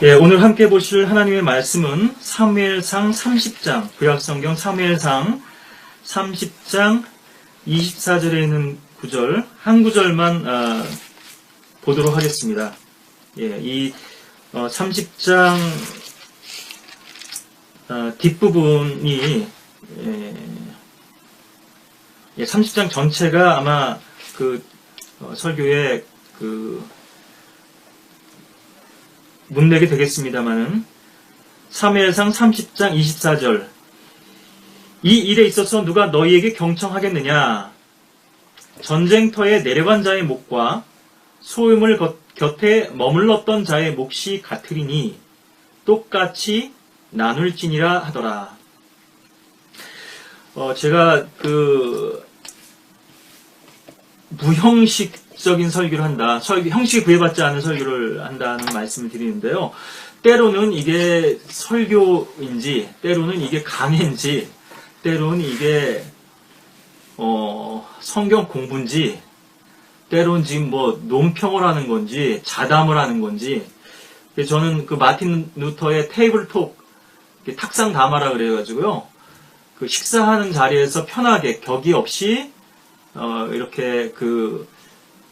예, 오늘 함께 보실 하나님의 말씀은 사무엘상 30장, 구약성경 사무엘상 30장 24절에 있는 구절, 한 구절만 보도록 하겠습니다. 예, 이 30장 뒷부분이 30장 전체가 아마 설교의 문맥이 되겠습니다만은 사무엘상 30장 24절 이 일에 있어서 누가 너희에게 경청하겠느냐? 전쟁터에 내려간 자의 목과 소유물 곁에 머물렀던 자의 몫이 같으리니 똑같이 나눌지니라 하더라. 제가 무형식적인 설교를 한다. 형식에 구애받지 않은 설교를 한다는 말씀을 드리는데요. 때로는 이게 설교인지, 때로는 이게 강해인지, 때로는 이게 성경 공부인지, 때로는 지금 논평을 하는 건지, 자담을 하는 건지. 저는 마틴 루터의 테이블톡 탁상 담화라 그래가지고요. 식사하는 자리에서 편하게 격이 없이 이렇게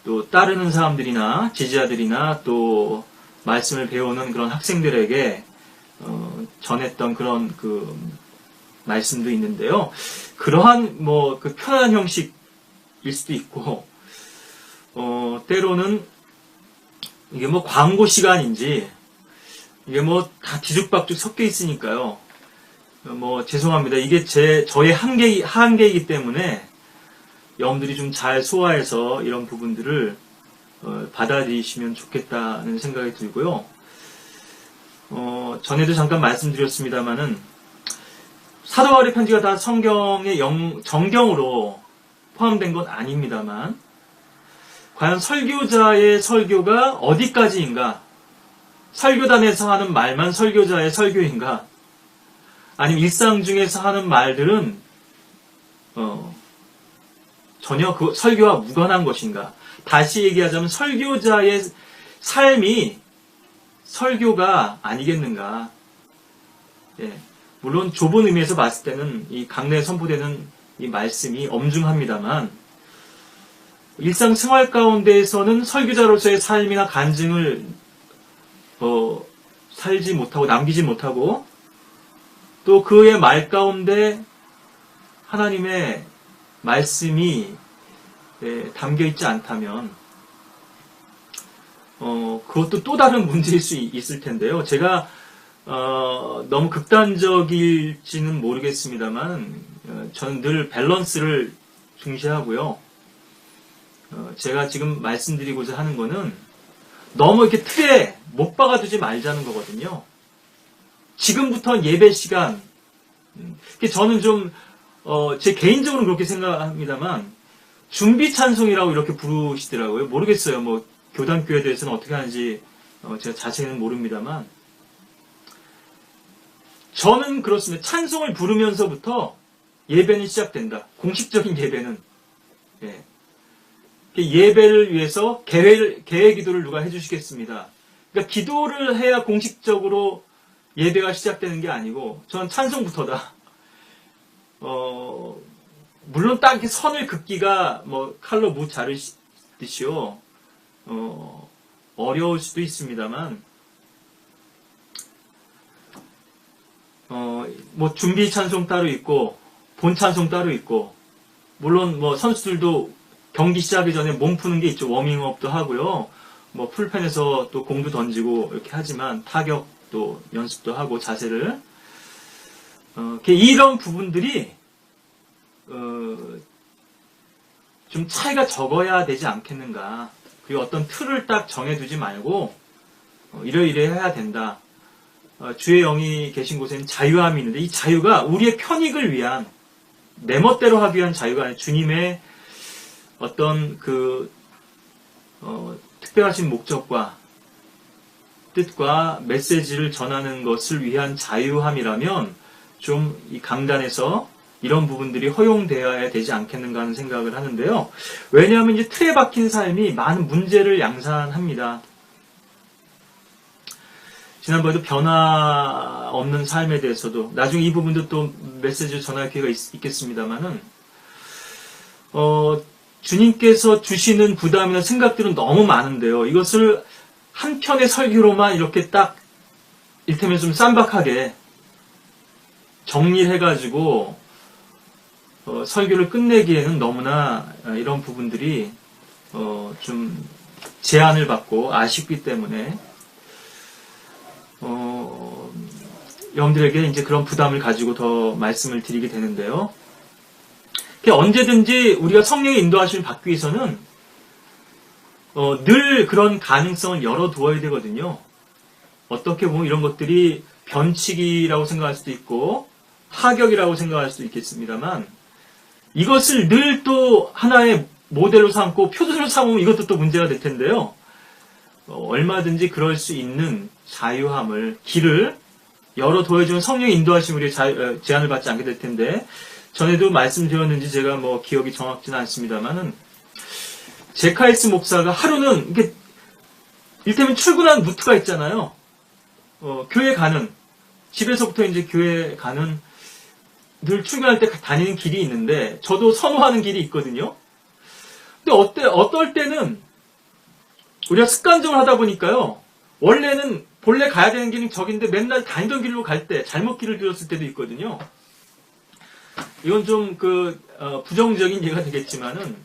또 따르는 사람들이나 지지자들이나 또 말씀을 배우는 그런 학생들에게 전했던 그런 말씀도 있는데요. 그러한 편안한 형식일 수도 있고 때로는 이게 광고 시간인지 이게 다 뒤죽박죽 섞여 있으니까요. 죄송합니다. 이게 저의 한계이기 때문에 여러분들이 좀 잘 소화해서 이런 부분들을 받아들이시면 좋겠다는 생각이 들고요. 전에도 잠깐 말씀드렸습니다만은 사도 바울의 편지가 다 성경의 정경으로 포함된 건 아닙니다만 과연 설교자의 설교가 어디까지인가? 설교단에서 하는 말만 설교자의 설교인가? 아니면 일상 중에서 하는 말들은 전혀 설교와 무관한 것인가? 다시 얘기하자면 설교자의 삶이 설교가 아니겠는가? 예, 물론 좁은 의미에서 봤을 때는 이 강내에 선포되는 이 말씀이 엄중합니다만 일상생활 가운데에서는 설교자로서의 삶이나 간증을 살지 못하고 남기지 못하고 또 그의 말 가운데 하나님의 말씀이 담겨 있지 않다면 그것도 또 다른 문제일 수 있을 텐데요. 제가 너무 극단적일지는 모르겠습니다만 저는 늘 밸런스를 중시하고요. 제가 지금 말씀드리고자 하는 거는 너무 이렇게 틀에 못 박아두지 말자는 거거든요. 지금부터 예배 시간 저는 좀 제 개인적으로는 그렇게 생각합니다만 준비 찬송이라고 이렇게 부르시더라고요. 모르겠어요. 교단교회에 대해서는 어떻게 하는지 제가 자세히는 모릅니다만 저는 그렇습니다. 찬송을 부르면서부터 예배는 시작된다. 공식적인 예배는 예배를 위해서 개회 기도를 누가 해주시겠습니다. 그러니까 기도를 해야 공식적으로 예배가 시작되는 게 아니고 저는 찬송부터다. 물론 딱 이렇게 선을 긋기가 칼로 무 자르듯이요. 어려울 수도 있습니다만 준비 찬송 따로 있고 본 찬송 따로 있고 물론 선수들도 경기 시작하기 전에 몸 푸는 게 있죠. 워밍업도 하고요. 풀펜에서 또 공도 던지고 이렇게 하지만 타격도 연습도 하고 자세를 이런 부분들이 좀 차이가 적어야 되지 않겠는가. 그리고 어떤 틀을 딱 정해두지 말고 이러이러 해야 된다. 주의 영이 계신 곳에는 자유함이 있는데 이 자유가 우리의 편익을 위한 내 멋대로 하기 위한 자유가 아니라 주님의 어떤 특별하신 목적과 뜻과 메시지를 전하는 것을 위한 자유함이라면 좀 이 강단에서 이런 부분들이 허용되어야 되지 않겠는가 하는 생각을 하는데요. 왜냐하면 이제 틀에 박힌 삶이 많은 문제를 양산합니다. 지난번에도 변화 없는 삶에 대해서도 나중에 이 부분도 또 메시지를 전할 기회가 있겠습니다만은 주님께서 주시는 부담이나 생각들은 너무 많은데요. 이것을 한 편의 설교로만 이렇게 딱 이를테면 좀 쌈박하게 정리를 해가지고 설교를 끝내기에는 너무나 이런 부분들이 좀 제한을 받고 아쉽기 때문에 여러분들에게 이제 그런 부담을 가지고 더 말씀을 드리게 되는데요. 언제든지 우리가 성령의 인도하심을 받기 위해서는 늘 그런 가능성을 열어두어야 되거든요. 어떻게 보면 이런 것들이 변칙이라고 생각할 수도 있고 파격이라고 생각할 수도 있겠습니다만 이것을 늘 또 하나의 모델로 삼고 표준으로 삼으면 이것도 또 문제가 될 텐데요. 얼마든지 그럴 수 있는 자유함을 길을 열어둬야지만 성령의 인도하심 우리의 제한을 받지 않게 될 텐데 전에도 말씀드렸는지 제가 뭐 기억이 정확지는 않습니다만은 제카이스 목사가 하루는 이렇게 이를테면 출근한 루트가 있잖아요. 교회 가는 집에서부터 이제 교회 가는 늘 출근할 때 다니는 길이 있는데 저도 선호하는 길이 있거든요. 근데 어떨 때는 우리가 습관적으로 하다 보니까요. 원래는 본래 가야 되는 길은 저긴데 맨날 다니던 길로 갈 때 잘못 길을 들었을 때도 있거든요. 이건 좀 부정적인 예가 되겠지만은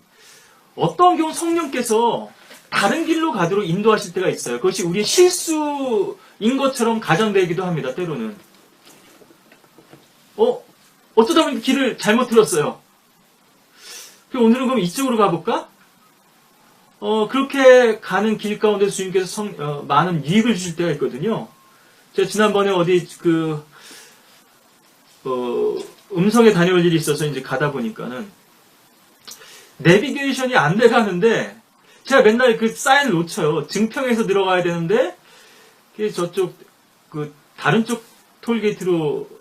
어떤 경우 성령께서 다른 길로 가도록 인도하실 때가 있어요. 그것이 우리의 실수인 것처럼 가정되기도 합니다. 때로는. 어쩌다 보니 길을 잘못 들었어요. 오늘은 그럼 이쪽으로 가볼까? 그렇게 가는 길 가운데 주님께서 많은 이익을 주실 때가 있거든요. 제가 지난번에 어디 음성에 다녀올 일이 있어서 이제 가다 보니까는 내비게이션이 안 돼가는데 제가 맨날 그 사인을 놓쳐요. 증평에서 들어가야 되는데 저쪽 다른 쪽 톨게이트로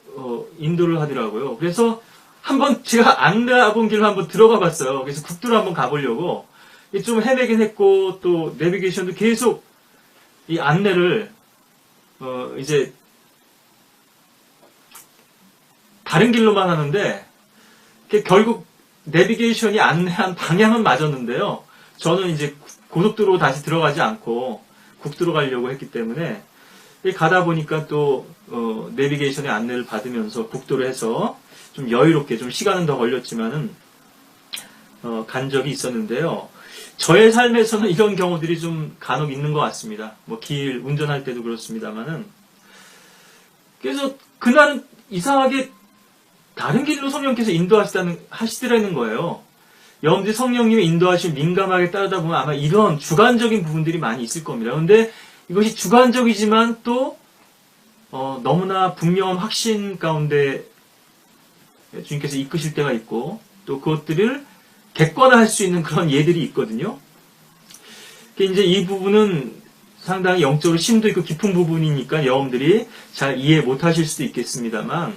인도를 하더라고요. 그래서 한번 제가 안 가본 길로 한번 들어가 봤어요. 그래서 국도로 한번 가보려고 좀 헤매긴 했고 또 내비게이션도 계속 이 안내를 이제 다른 길로만 하는데 결국 내비게이션이 안내한 방향은 맞았는데요. 저는 이제 고속도로 다시 들어가지 않고 국도로 가려고 했기 때문에 가다 보니까 또 내비게이션의 안내를 받으면서 국도로 해서 좀 여유롭게 좀 시간은 더 걸렸지만은 간 적이 있었는데요. 저의 삶에서는 이런 경우들이 좀 간혹 있는 것 같습니다. 뭐 길 운전할 때도 그렇습니다만은 그래서 그날은 이상하게 다른 길로 성령께서 인도하시더라는 거예요. 여러분들이 성령님의 인도하심 민감하게 따르다 보면 아마 이런 주관적인 부분들이 많이 있을 겁니다. 그런데 이것이 주관적이지만 또 너무나 분명한 확신 가운데 주님께서 이끄실 때가 있고 또 그것들을 객관화할 수 있는 그런 예들이 있거든요. 이제 이 부분은 상당히 영적으로 심도 있고 깊은 부분이니까 여러분들이 잘 이해 못하실 수도 있겠습니다만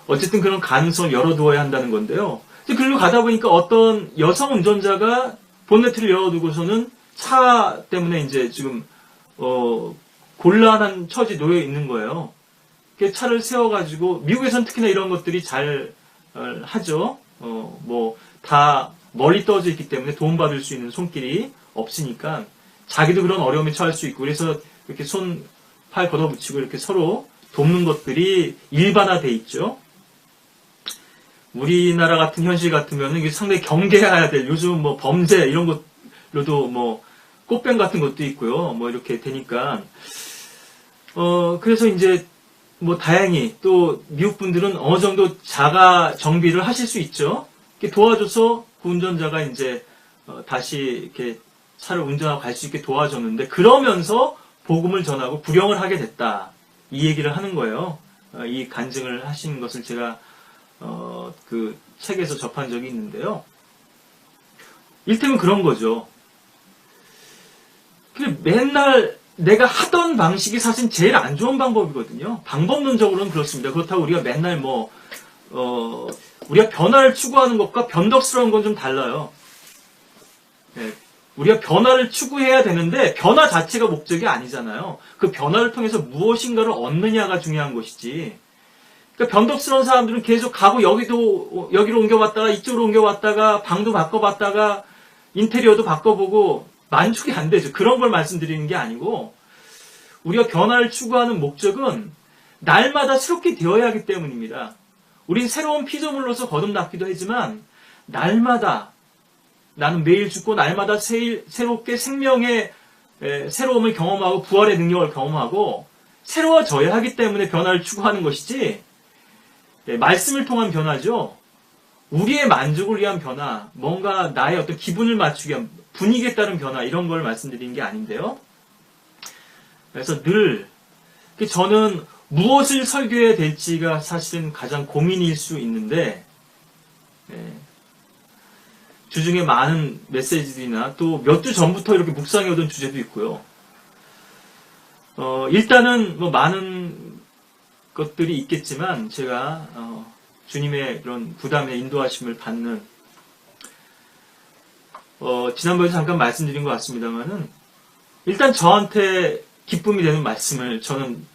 어쨌든 그런 가능성을 열어두어야 한다는 건데요. 그리고 가다 보니까 어떤 여성 운전자가 본네트를 열어두고서는 차 때문에 이제 지금 곤란한 처지 놓여 있는 거예요. 차를 세워가지고 미국에서는 특히나 이런 것들이 잘 하죠. 다 멀리 떨어져 있기 때문에 도움받을 수 있는 손길이 없으니까 자기도 그런 어려움에 처할 수 있고 그래서 이렇게 손, 팔 걷어붙이고 이렇게 서로 돕는 것들이 일반화돼 있죠. 우리나라 같은 현실 같으면 이게 상당히 경계해야 될 요즘 뭐 범죄 이런 것로도 뭐 꽃뱀 같은 것도 있고요. 뭐 이렇게 되니까 그래서 이제 뭐 다행히 또 미국 분들은 어느 정도 자가 정비를 하실 수 있죠. 이렇게 도와줘서 그 운전자가 이제 다시 이렇게 차를 운전하고 갈 수 있게 도와줬는데 그러면서 복음을 전하고 구령을 하게 됐다. 이 얘기를 하는 거예요. 이 간증을 하신 것을 제가 그 책에서 접한 적이 있는데요. 이를테면 그런 거죠. 맨날 내가 하던 방식이 사실 제일 안 좋은 방법이거든요. 방법론적으로는 그렇습니다. 그렇다고 우리가 맨날 우리가 변화를 추구하는 것과 변덕스러운 건 좀 달라요. 네. 우리가 변화를 추구해야 되는데 변화 자체가 목적이 아니잖아요. 그 변화를 통해서 무엇인가를 얻느냐가 중요한 것이지. 그러니까 변덕스러운 사람들은 계속 가고 여기로 옮겨봤다가 이쪽으로 옮겨봤다가 방도 바꿔봤다가 인테리어도 바꿔보고 만족이 안 되죠. 그런 걸 말씀드리는 게 아니고 우리가 변화를 추구하는 목적은 날마다 새롭게 되어야 하기 때문입니다. 우린 새로운 피조물로서 거듭났기도 하지만 날마다 나는 매일 죽고 날마다 새롭게 생명의 새로움을 경험하고 부활의 능력을 경험하고 새로워져야 하기 때문에 변화를 추구하는 것이지 말씀을 통한 변화죠. 우리의 만족을 위한 변화, 뭔가 나의 어떤 기분을 맞추기 위한 분위기에 따른 변화 이런 걸 말씀드리는 게 아닌데요. 그래서 늘 저는 무엇을 설교해야 될지가 사실은 가장 고민일 수 있는데 주중에 많은 메시지들이나 또 몇 주 전부터 이렇게 묵상해 오던 주제도 있고요. 일단은 뭐 많은 것들이 있겠지만 제가 주님의 그런 부담에 인도하심을 받는 지난번에 잠깐 말씀드린 것 같습니다만은 일단 저한테 기쁨이 되는 말씀을 저는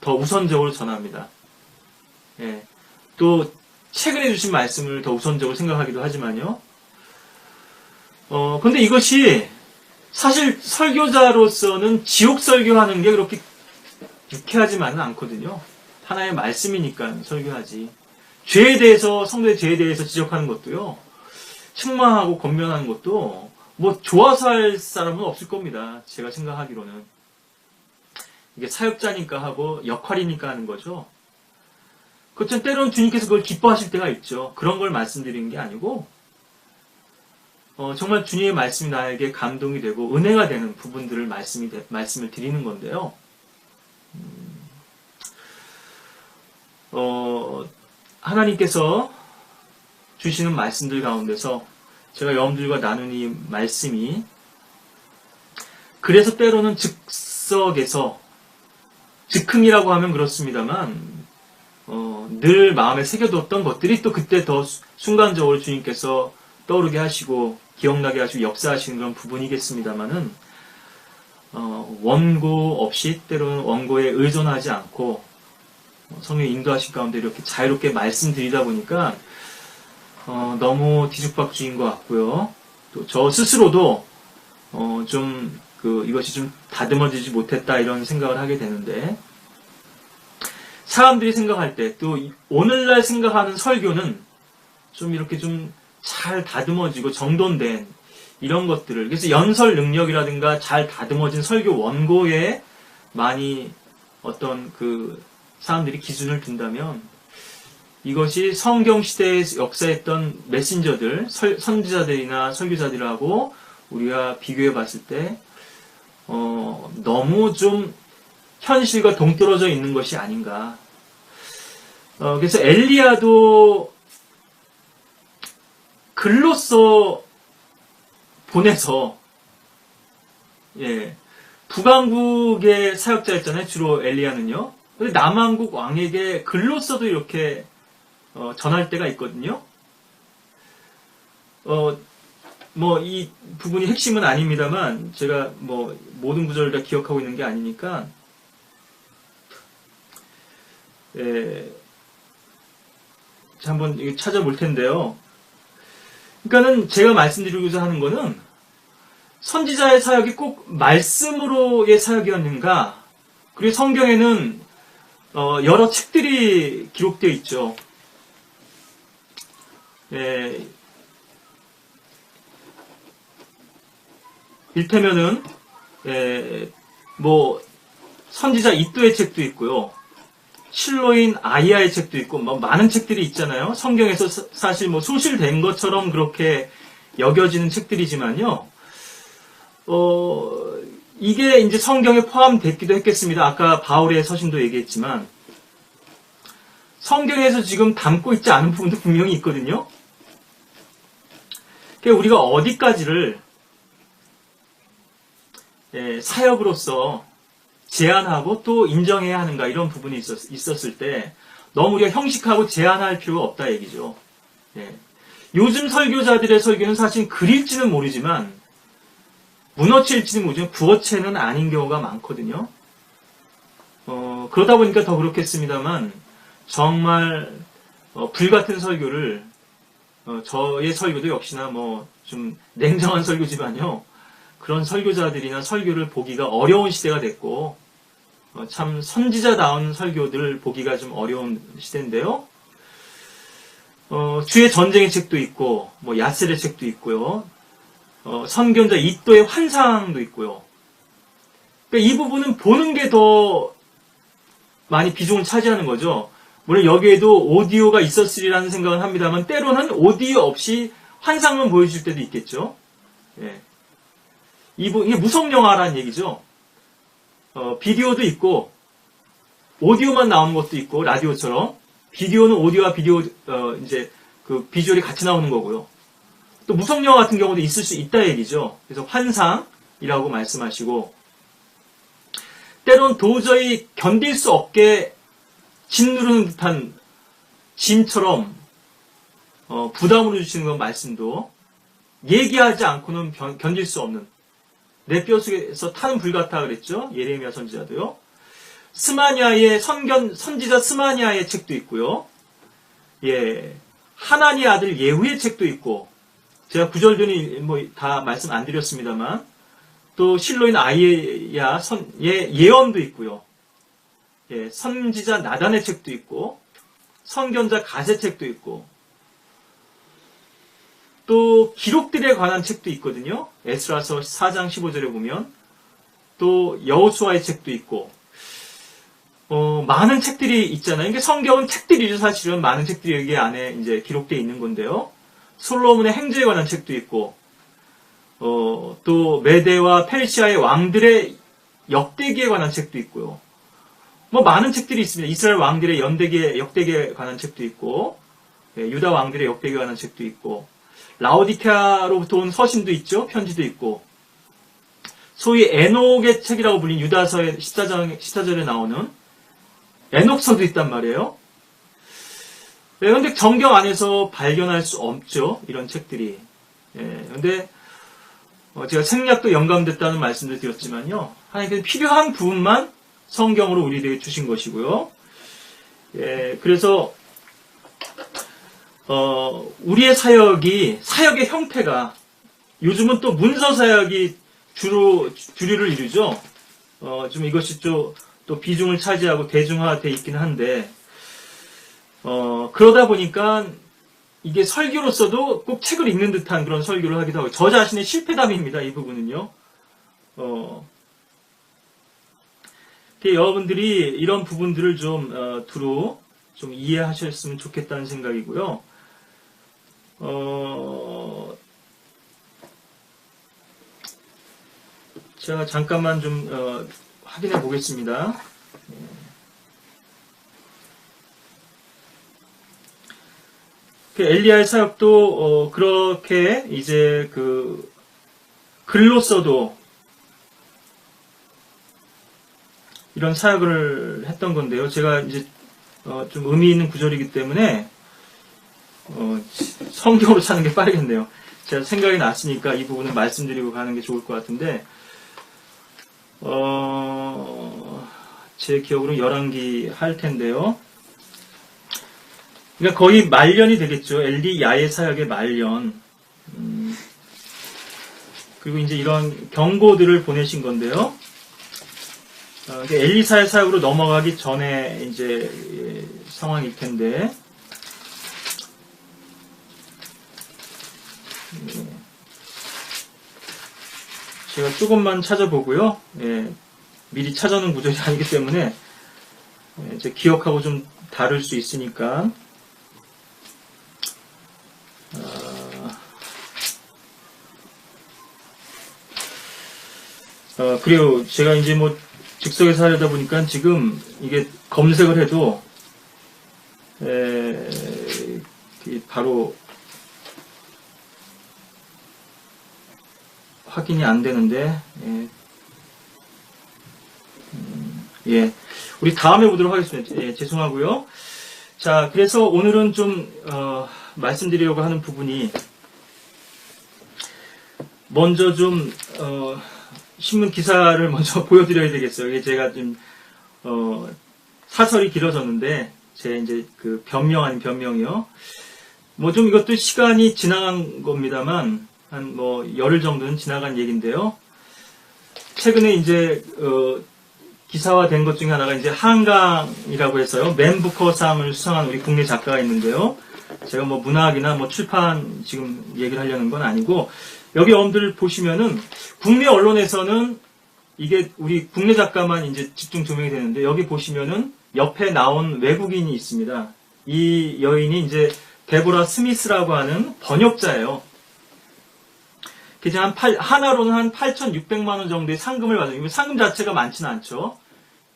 더 우선적으로 전합니다. 예. 또 최근에 주신 말씀을 더 우선적으로 생각하기도 하지만요. 근데 이것이 사실 설교자로서는 지옥 설교하는 게 그렇게 유쾌하지만은 않거든요. 하나의 말씀이니까 설교하지. 죄에 대해서, 성도의 죄에 대해서 지적하는 것도요. 책망하고 권면하는 것도 뭐 좋아서 할 사람은 없을 겁니다. 제가 생각하기로는. 이게 사역자니까 하고 역할이니까 하는 거죠. 그렇지만 때로는 주님께서 그걸 기뻐하실 때가 있죠. 그런 걸 말씀드리는 게 아니고 정말 주님의 말씀이 나에게 감동이 되고 은혜가 되는 부분들을 말씀을 드리는 건데요. 하나님께서 주시는 말씀들 가운데서 제가 여러분들과 나눈 이 말씀이 그래서 때로는 즉석에서 즉흥이라고 하면 그렇습니다만 늘 마음에 새겨뒀던 것들이 또 그때 더 순간적으로 주님께서 떠오르게 하시고 기억나게 하시고 역사하시는 그런 부분이겠습니다만은 원고 없이 때로는 원고에 의존하지 않고 성령의 인도하신 가운데 이렇게 자유롭게 말씀드리다 보니까 너무 뒤죽박죽인 것 같고요. 또 저 스스로도 이것이 좀 다듬어지지 못했다 이런 생각을 하게 되는데 사람들이 생각할 때 또 오늘날 생각하는 설교는 좀 이렇게 좀 잘 다듬어지고 정돈된 이런 것들을 그래서 연설 능력이라든가 잘 다듬어진 설교 원고에 많이 어떤 사람들이 기준을 둔다면 이것이 성경 시대에 역사했던 메신저들, 선지자들이나 설교자들하고 우리가 비교해 봤을 때 너무 좀 현실과 동떨어져 있는 것이 아닌가. 그래서 엘리야도 글로써 보내서 북왕국의 사역자였잖아요. 주로 엘리야는요. 근데 남왕국 왕에게 글로써도 이렇게 전할 때가 있거든요. 뭐 이 부분이 핵심은 아닙니다만 제가 뭐 모든 구절을 다 기억하고 있는 게 아니니까 한번 찾아볼 텐데요. 그러니까는 제가 말씀드리고자 하는 거는 선지자의 사역이 꼭 말씀으로의 사역이었는가? 그리고 성경에는 여러 책들이 기록되어 있죠. 일테면은 뭐 선지자 이도의 책도 있고요. 실로인 아이야의 책도 있고 뭐 많은 책들이 있잖아요. 성경에서 사실 뭐 소실된 것처럼 그렇게 여겨지는 책들이지만요. 이게 이제 성경에 포함됐기도 했겠습니다. 아까 바울의 서신도 얘기했지만 성경에서 지금 담고 있지 않은 부분도 분명히 있거든요. 그러니까 우리가 어디까지를 사역으로서 제한하고 또 인정해야 하는가 이런 부분이 있었을 때 너무 우리가 형식하고 제한할 필요가 없다 얘기죠. 요즘 설교자들의 설교는 사실 글일지는 모르지만 문어체일지는 모르지만 구어체는 아닌 경우가 많거든요. 그러다 보니까 더 그렇겠습니다만 정말 불같은 설교를 저의 설교도 역시나 뭐 좀 냉정한 설교지만요. 그런 설교자들이나 설교를 보기가 어려운 시대가 됐고 참 선지자다운 설교들 보기가 좀 어려운 시대인데요. 주의 전쟁의 책도 있고 뭐 야셀의 책도 있고요. 선견자 이또의 환상도 있고요. 그러니까 이 부분은 보는 게 더 많이 비중을 차지하는 거죠. 물론 여기에도 오디오가 있었으리라는 생각은 합니다만 때로는 오디오 없이 환상만 보여줄 때도 있겠죠. 예. 이게 무성영화라는 얘기죠. 비디오도 있고 오디오만 나오는 것도 있고 라디오처럼 비디오는 오디오와 비디오 이제 그 비주얼이 같이 나오는 거고요. 또 무성영화 같은 경우도 있을 수 있다 얘기죠. 그래서 환상이라고 말씀하시고 때론 도저히 견딜 수 없게 짓누르는 듯한 짐처럼 부담으로 주시는 건 말씀도 얘기하지 않고는 견딜 수 없는 내 뼛속에서 타는 불 같아 그랬죠. 예레미야 선지자도요. 스마냐의 선지자 스마냐의 책도 있고요. 예, 하나니 아들 예후의 책도 있고 제가 구절전이 뭐 다 말씀 안 드렸습니다만 또 실로인 아이야의 예언도 있고요. 예, 선지자 나단의 책도 있고 선견자 갓의 책도 있고 또 기록들에 관한 책도 있거든요. 에스라서 4장 15절에 보면 또 여호수아의 책도 있고 많은 책들이 있잖아요. 이게 성경은 책들이죠. 사실은 많은 책들이 여기 안에 이제 기록되어 있는 건데요. 솔로몬의 행제에 관한 책도 있고 또 메대와 페르시아의 왕들의 역대기에 관한 책도 있고요. 뭐 많은 책들이 있습니다. 이스라엘 왕들의 역대기에 관한 책도 있고 유다 왕들의 역대기에 관한 책도 있고 라오디케아로부터 온 서신도 있죠. 편지도 있고 소위 에녹의 책이라고 불린 유다서의 14절에 나오는 에녹서도 있단 말이에요. 그런데 정경 안에서 발견할 수 없죠. 이런 책들이. 그런데 제가 생략도 영감됐다는 말씀도 드렸지만요. 하나님께서 필요한 부분만 성경으로 우리에게 주신 것이고요. 그래서 우리의 사역의 형태가 요즘은 또 문서 사역이 주류를 이루죠. 좀 이것이 또 비중을 차지하고 대중화되어 있긴 한데 그러다 보니까 이게 설교로서도 꼭 책을 읽는 듯한 그런 설교를 하기도 하고 저 자신의 실패담입니다. 이 부분은요. 여러분들이 이런 부분들을 좀 두루 좀 이해하셨으면 좋겠다는 생각이고요. 제가 잠깐만 좀 확인해 보겠습니다. 엘리야의 사역도 그렇게 이제 그 글로써도 이런 사역을 했던 건데요. 제가 이제 좀 의미 있는 구절이기 때문에 성경으로 찾는 게 빠르겠네요. 제가 생각이 났으니까 이 부분은 말씀드리고 가는 게 좋을 것 같은데 제 기억으로 열왕기 할 텐데요. 그러니까 거의 말년이 되겠죠. 엘리야의 사역의 말년. 그리고 이제 이런 경고들을 보내신 건데요. 엘리사의 사역으로 넘어가기 전에 이제 상황일 텐데. 제가 조금만 찾아보고요. 미리 찾아놓은 구절이 아니기 때문에 제 기억하고 좀 다를 수 있으니까. 그리고 제가 이제 뭐 즉석에서 하려다 보니까 지금 이게 검색을 해도 바로 확인이 안 되는데 우리 다음에 보도록 하겠습니다. 죄송하고요. 자, 그래서 오늘은 좀 말씀드리려고 하는 부분이 먼저 좀 신문 기사를 먼저 보여드려야 되겠어요. 이게 제가 좀 사설이 길어졌는데 제 이제 그 변명 아닌 변명이요. 뭐 좀 이것도 시간이 지나간 겁니다만 한 뭐 열흘 정도는 지나간 얘기인데요. 최근에 이제 기사화된 것 중에 하나가 이제 한강이라고 해서요. 맨 부커상을 수상한 우리 국내 작가가 있는데요. 제가 뭐 문학이나 뭐 출판 지금 얘기를 하려는 건 아니고 여기 여러분들 보시면은 국내 언론에서는 이게 우리 국내 작가만 이제 집중 조명이 되는데 여기 보시면은 옆에 나온 외국인이 있습니다. 이 여인이 이제 데보라 스미스라고 하는 번역자예요. 그래서 하나로는 한 8,600만 원 정도의 상금을 받아요. 상금 자체가 많지는 않죠.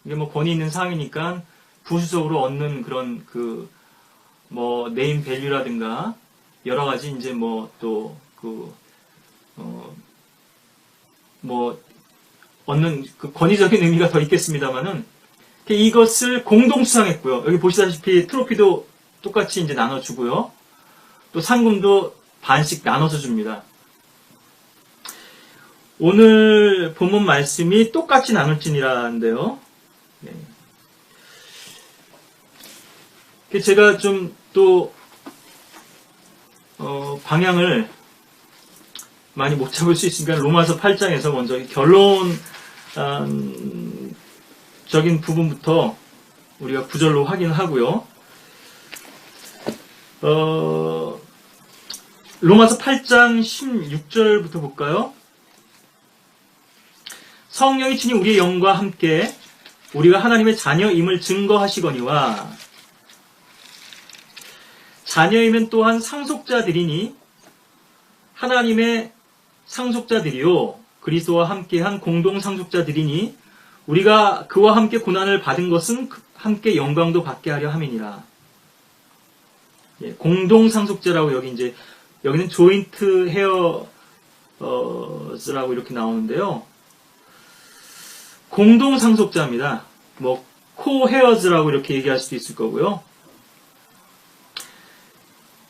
이게 뭐 권위 있는 상이니까 부수적으로 얻는 그런 뭐 네임 밸류라든가 여러 가지 이제 뭐 또 뭐 얻는 그 권위적인 의미가 더 있겠습니다만은 이것을 공동 수상했고요. 여기 보시다시피 트로피도 똑같이 이제 나눠주고요. 또 상금도 반씩 나눠서 줍니다. 오늘 본문 말씀이 똑같이 나눌지니라는데요. 네. 제가 좀 또 방향을 많이 못 잡을 수 있으니까 로마서 8장에서 먼저 결론적인 부분부터 우리가 구절로 확인하고요. 로마서 8장 16절부터 볼까요? 성령이 친히 우리의 영과 함께 우리가 하나님의 자녀임을 증거하시거니와 자녀이면 또한 상속자들이니 하나님의 상속자들이요 그리스도와 함께한 공동 상속자들이니 우리가 그와 함께 고난을 받은 것은 함께 영광도 받게 하려 함이니라. 예, 공동 상속자라고 여기는 조인트 헤어즈라고 이렇게 나오는데요. 공동 상속자입니다. 뭐 코헤어즈라고 이렇게 얘기할 수도 있을 거고요.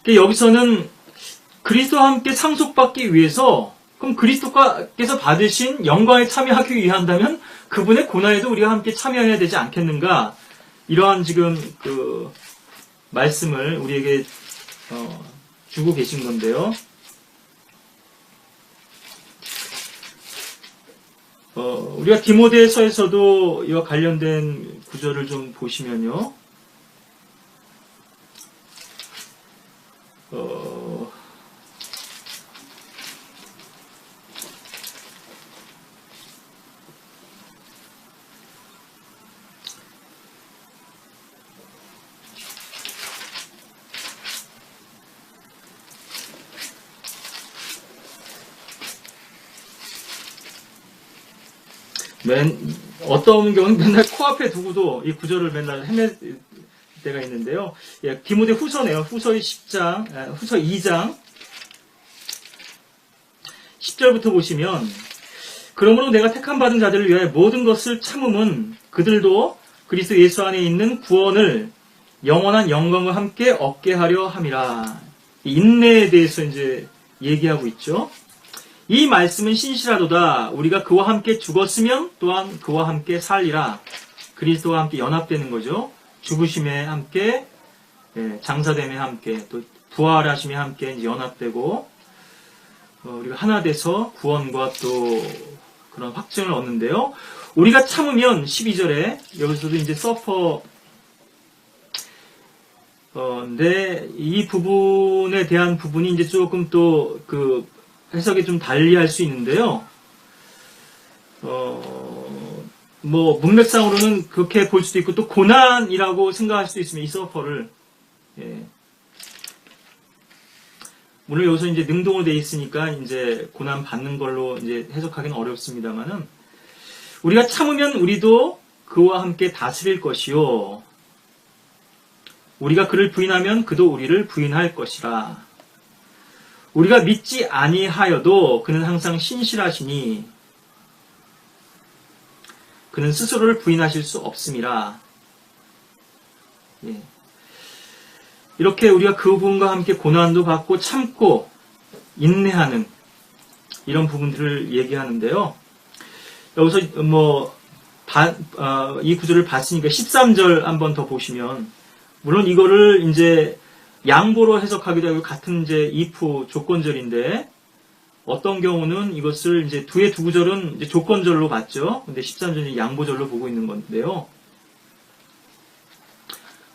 여기서는 그리스도와 함께 상속받기 위해서 그럼 그리스도께서 받으신 영광에 참여하기 위한다면 그분의 고난에도 우리가 함께 참여해야 되지 않겠는가? 이러한 지금 말씀을 우리에게 주고 계신 건데요. 우리가 디모데서에서도 이와 관련된 구절을 좀 보시면요. 어떤 경우는 맨날 코앞에 두고도 이 구절을 맨날 헤맬 때가 있는데요. 예, 디모데 후서네요. 후서 2장 10절부터 보시면 그러므로 내가 택함 받은 자들을 위하여 모든 것을 참음은 그들도 그리스도 예수 안에 있는 구원을 영원한 영광과 함께 얻게 하려 함이라. 인내에 대해서 이제 얘기하고 있죠. 이 말씀은 신실하도다. 우리가 그와 함께 죽었으면 또한 그와 함께 살리라. 그리스도와 함께 연합되는 거죠. 죽으심에 함께, 장사됨에 함께, 또 부활하심에 함께 이제 연합되고, 우리가 하나 돼서 구원과 또 그런 확증을 얻는데요. 우리가 참으면 12절에 여기서도 이제 서퍼 근데 이 부분에 대한 부분이 이제 조금 또 해석이 좀 달리할 수 있는데요. 뭐 문맥상으로는 그렇게 볼 수도 있고 또 고난이라고 생각할 수도 있습니다. 이 서퍼를. 예. 물론 여기서 이제 능동으로 돼 있으니까 이제 고난 받는 걸로 이제 해석하기는 어렵습니다만은 우리가 참으면 우리도 그와 함께 다스릴 것이요. 우리가 그를 부인하면 그도 우리를 부인할 것이라. 우리가 믿지 아니하여도 그는 항상 신실하시니 그는 스스로를 부인하실 수 없음이라. 예. 이렇게 우리가 그분과 함께 고난도 받고 참고 인내하는 이런 부분들을 얘기하는데요. 여기서 이 구절을 봤으니까 13절 한번 더 보시면, 물론 이거를 이제 양보로 해석하기도 하고 같은 이제 if 조건절인데, 어떤 경우는 이것을 이제 두 구절은 이제 조건절로 봤죠. 근데 13절은 양보절로 보고 있는 건데요.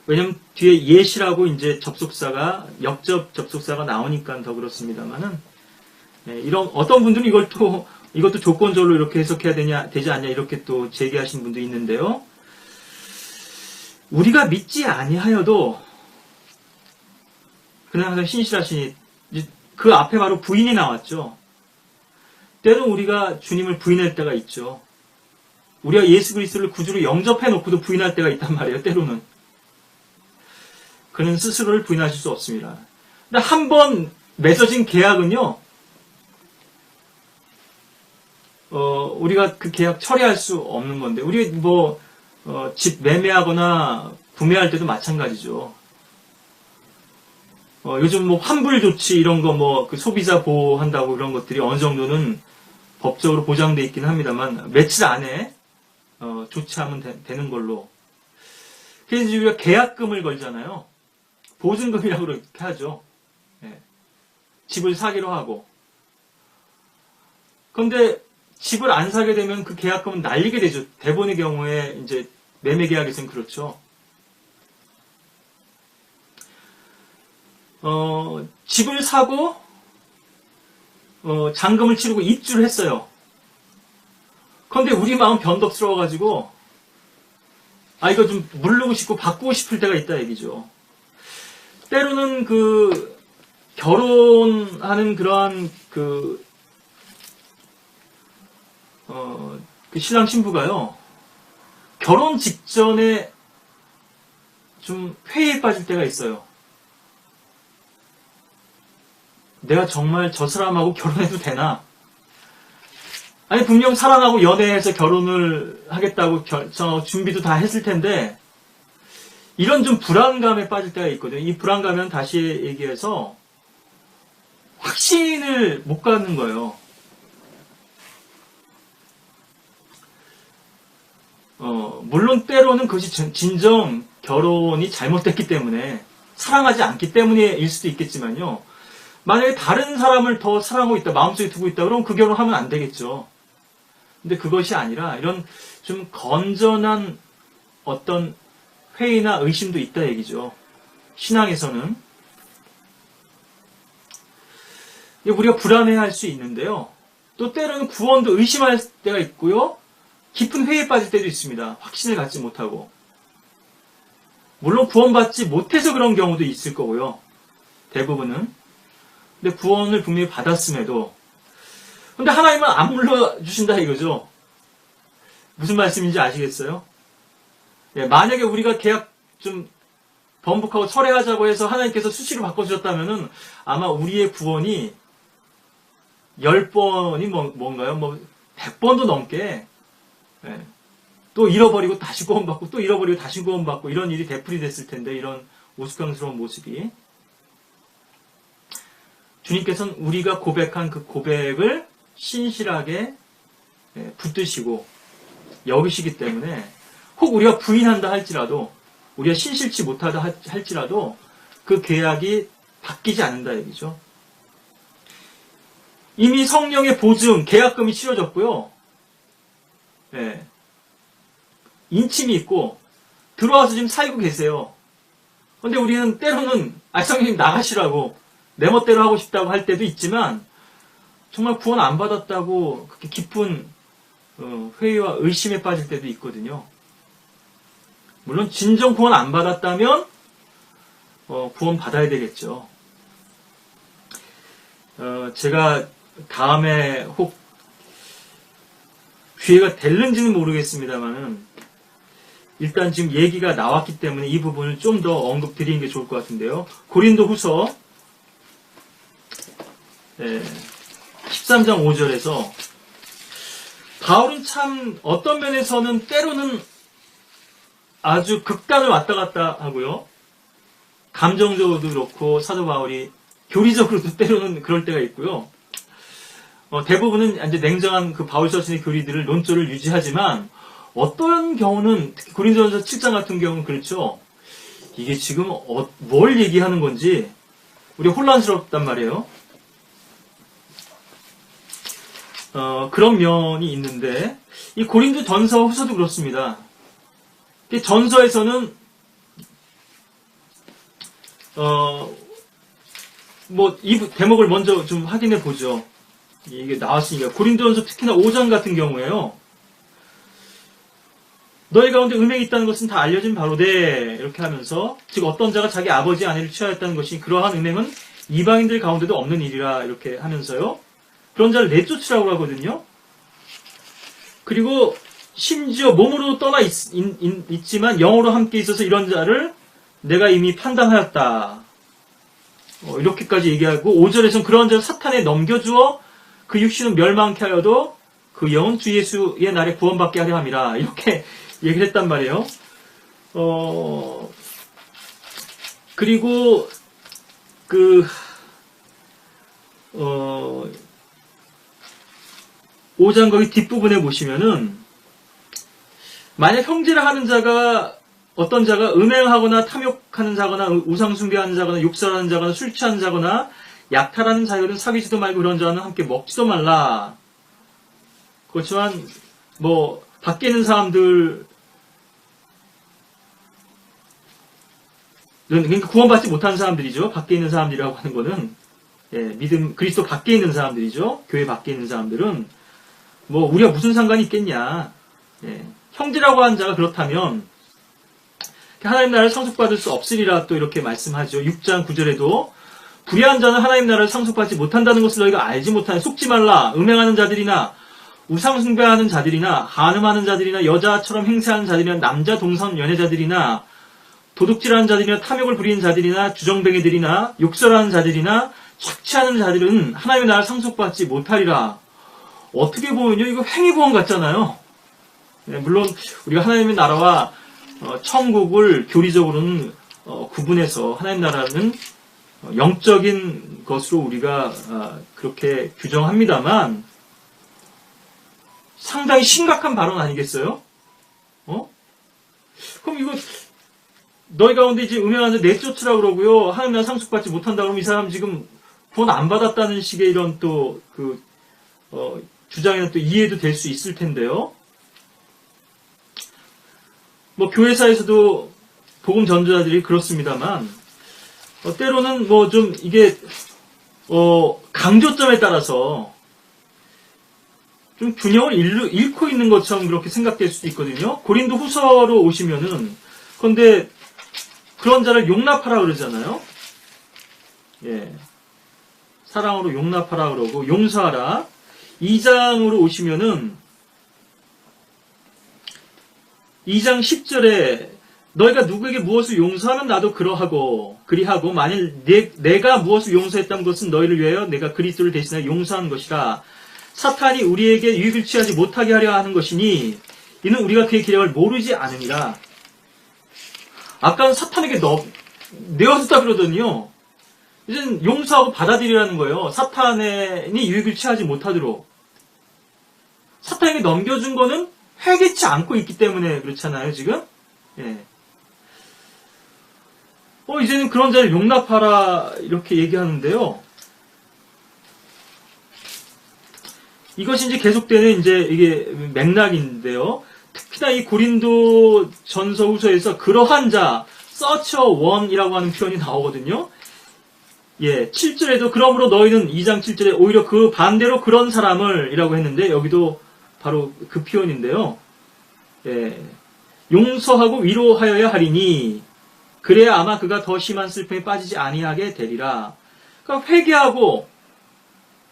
왜냐면 뒤에 yet이라고 이제 접속사가, 역접 접속사가 나오니까 더 그렇습니다만은, 이런, 어떤 분들은 이것도 조건절로 이렇게 해석해야 되지 않냐, 이렇게 또 제기하신 분도 있는데요. 우리가 믿지 아니하여도, 그냥 항상 신실하시니, 그 앞에 바로 부인이 나왔죠. 때로 우리가 주님을 부인할 때가 있죠. 우리가 예수 그리스도를 구주로 영접해 놓고도 부인할 때가 있단 말이에요, 때로는. 그는 스스로를 부인하실 수 없습니다. 근데 한 번 맺어진 계약은요, 우리가 그 계약 처리할 수 없는 건데, 우리 집 매매하거나 구매할 때도 마찬가지죠. 요즘 환불 조치 이런 거 그 소비자 보호한다고 그런 것들이 어느 정도는 법적으로 보장되어 있긴 합니다만, 며칠 안에, 조치하면 되는 걸로. 그래서 우리가 계약금을 걸잖아요. 보증금이라고 그렇게 하죠. 예. 집을 사기로 하고. 그런데 집을 안 사게 되면 그 계약금은 날리게 되죠. 대부분의 경우에 이제 매매 계약에서는 그렇죠. 집을 사고 잔금을 치르고 입주를 했어요. 그런데 우리 마음 변덕스러워가지고 이거 좀 물르고 싶고 바꾸고 싶을 때가 있다 얘기죠. 때로는 그 결혼하는 그러한 그 신랑 신부가요, 결혼 직전에 좀 회의에 빠질 때가 있어요. 내가 정말 저 사람하고 결혼해도 되나? 아니, 분명 사랑하고 연애해서 결혼을 하겠다고 결정하고 준비도 다 했을 텐데, 이런 좀 불안감에 빠질 때가 있거든요. 이 불안감은 다시 얘기해서 확신을 못 갖는 거예요. 물론 때로는 그것이 진정 결혼이 잘못됐기 때문에, 사랑하지 않기 때문일 수도 있겠지만요. 만약에 다른 사람을 더 사랑하고 있다, 마음속에 두고 있다, 그러면 그 결혼하면 안 되겠죠. 근데 그것이 아니라 이런 좀 건전한 어떤 회의나 의심도 있다 얘기죠. 신앙에서는. 우리가 불안해할 수 있는데요. 또 때로는 구원도 의심할 때가 있고요. 깊은 회의에 빠질 때도 있습니다. 확신을 갖지 못하고. 물론 구원받지 못해서 그런 경우도 있을 거고요. 대부분은. 근데 구원을 분명히 받았음에도, 근데 하나님은 안 불러주신다 이거죠. 무슨 말씀인지 아시겠어요? 만약에 우리가 계약 좀 번복하고 철회하자고 해서 하나님께서 수시로 바꿔주셨다면은 아마 우리의 구원이 10번이 뭔가요? 100번도 넘게, 또 잃어버리고 다시 구원받고, 또 잃어버리고 다시 구원받고, 이런 일이 되풀이됐을 텐데, 이런 우스꽝스러운 모습이. 주님께서는 우리가 고백한 그 고백을 신실하게 붙드시고 여기시기 때문에, 혹 우리가 부인한다 할지라도, 우리가 신실치 못하다 할지라도 그 계약이 바뀌지 않는다 얘기죠. 이미 성령의 보증, 계약금이 치러졌고요. 인침이 있고 들어와서 지금 살고 계세요. 그런데 우리는 때로는 성령님 나가시라고, 내 멋대로 하고 싶다고 할 때도 있지만, 정말 구원 안 받았다고 그렇게 깊은 회의와 의심에 빠질 때도 있거든요. 물론 진정 구원 안 받았다면 구원 받아야 되겠죠. 제가 다음에 혹 기회가 될는지는 모르겠습니다만은, 일단 지금 얘기가 나왔기 때문에 이 부분을 좀 더 언급 드리는 게 좋을 것 같은데요. 고린도 후서 13장 5절에서 바울은 참 어떤 면에서는 때로는 아주 극단을 왔다 갔다 하고요. 감정적으로도 그렇고 사도 바울이 교리적으로도 때로는 그럴 때가 있고요. 대부분은 이제 냉정한 그 바울 서신의 교리들을 논조를 유지하지만 어떤 경우는 특히 고린도전서 7장 같은 경우는 그렇죠. 이게 지금 뭘 얘기하는 건지 우리 혼란스럽단 말이에요. 그런 면이 있는데 이 고린도 전서 후서도 그렇습니다. 전서에서는 이 대목을 먼저 좀 확인해 보죠. 이게 나왔으니까 고린도전서 특히나 5장 같은 경우에요. 너희 가운데 음행이 있다는 것은 다 알려진 바로되 이렇게 하면서 즉 어떤 자가 자기 아버지 아내를 취하였다는 것이 그러한 음행은 이방인들 가운데도 없는 일이라 이렇게 하면서요. 그런 자를 내쫓으라고 하거든요. 그리고 심지어 몸으로 떠나 있지만 영으로 함께 있어서 이런 자를 내가 이미 판단하였다. 이렇게까지 얘기하고 5절에서는 그런 자를 사탄에 넘겨주어 그 육신은 멸망케 하여도 그 영은 주 예수의 날에 구원받게 하려 함이라. 이렇게 얘기를 했단 말이에요. 그리고 5장 거기 뒷부분에 보시면은 만약 형제를 하는 자가 어떤 자가 음행하거나 탐욕하는 자거나 우상숭배하는 자거나 욕설하는 자거나 술 취하는 자거나 약탈하는 자여는 사귀지도 말고 그런 자는 함께 먹지도 말라. 그렇지만 밖에 있는 사람들 그러니까 구원받지 못한 사람들이죠. 밖에 있는 사람들이라고 하는 거는 믿음 그리스도 밖에 있는 사람들이죠. 교회 밖에 있는 사람들은 우리가 무슨 상관이 있겠냐. 형제라고 하는 자가 그렇다면 하나님 나라를 상속받을 수 없으리라 또 이렇게 말씀하죠. 6장 9절에도 불의한 자는 하나님 나라를 상속받지 못한다는 것을 너희가 알지 못하냐. 속지 말라. 음행하는 자들이나 우상숭배하는 자들이나 간음하는 자들이나 여자처럼 행세하는 자들이나 남자 동성 연애자들이나 도둑질하는 자들이나 탐욕을 부리는 자들이나 주정뱅이들이나 욕설하는 자들이나 착취하는 자들은 하나님의 나라를 상속받지 못하리라. 어떻게 보면요, 이거 행위보험 같잖아요. 물론 우리가 하나님의 나라와 천국을 교리적으로는 구분해서 하나님 나라는 영적인 것으로 우리가 그렇게 규정합니다만 상당히 심각한 발언 아니겠어요? 그럼 이거 너희 가운데 이제 음행하는 자 내쫓으라 그러고요. 하나님 나라 상속받지 못한다 그러면 이 사람 지금 구원 안 받았다는 식의 이런 또 주장에는 또 이해도 될 수 있을 텐데요. 교회사에서도 복음 전도자들이 그렇습니다만 때로는 좀 이게 강조점에 따라서 좀 균형을 잃고 있는 것처럼 그렇게 생각될 수도 있거든요. 고린도 후서로 오시면은 그런데 그런 자를 용납하라 그러잖아요. 사랑으로 용납하라 그러고 용서하라. 2장으로 오시면은 2장 10절에 너희가 누구에게 무엇을 용서하면 나도 그리하고 만일 내가 무엇을 용서했다는 것은 너희를 위하여 내가 그리스도를 대신하여 용서한 것이라. 사탄이 우리에게 유익을 취하지 못하게 하려 하는 것이니 이는 우리가 그의 기력을 모르지 않으니라. 아까는 사탄에게 내어줬다 그러더니요. 이제는 용서하고 받아들이라는 거예요. 사탄이 유익을 취하지 못하도록. 사탄에게 넘겨준 거는 회개치 않고 있기 때문에 그렇잖아요, 지금? 이제는 그런 자를 용납하라, 이렇게 얘기하는데요. 이것이 이제 계속되는 이게 맥락인데요. 특히나 이 고린도 전서 후서에서 그러한 자, such a one이라고 하는 표현이 나오거든요. 7절에도 그러므로 너희는 2장 7절에 오히려 그 반대로 그런 사람을 이라고 했는데 여기도 바로 그 표현인데요. 용서하고 위로하여야 하리니 그래야 아마 그가 더 심한 슬픔에 빠지지 아니하게 되리라. 그러니까 회개하고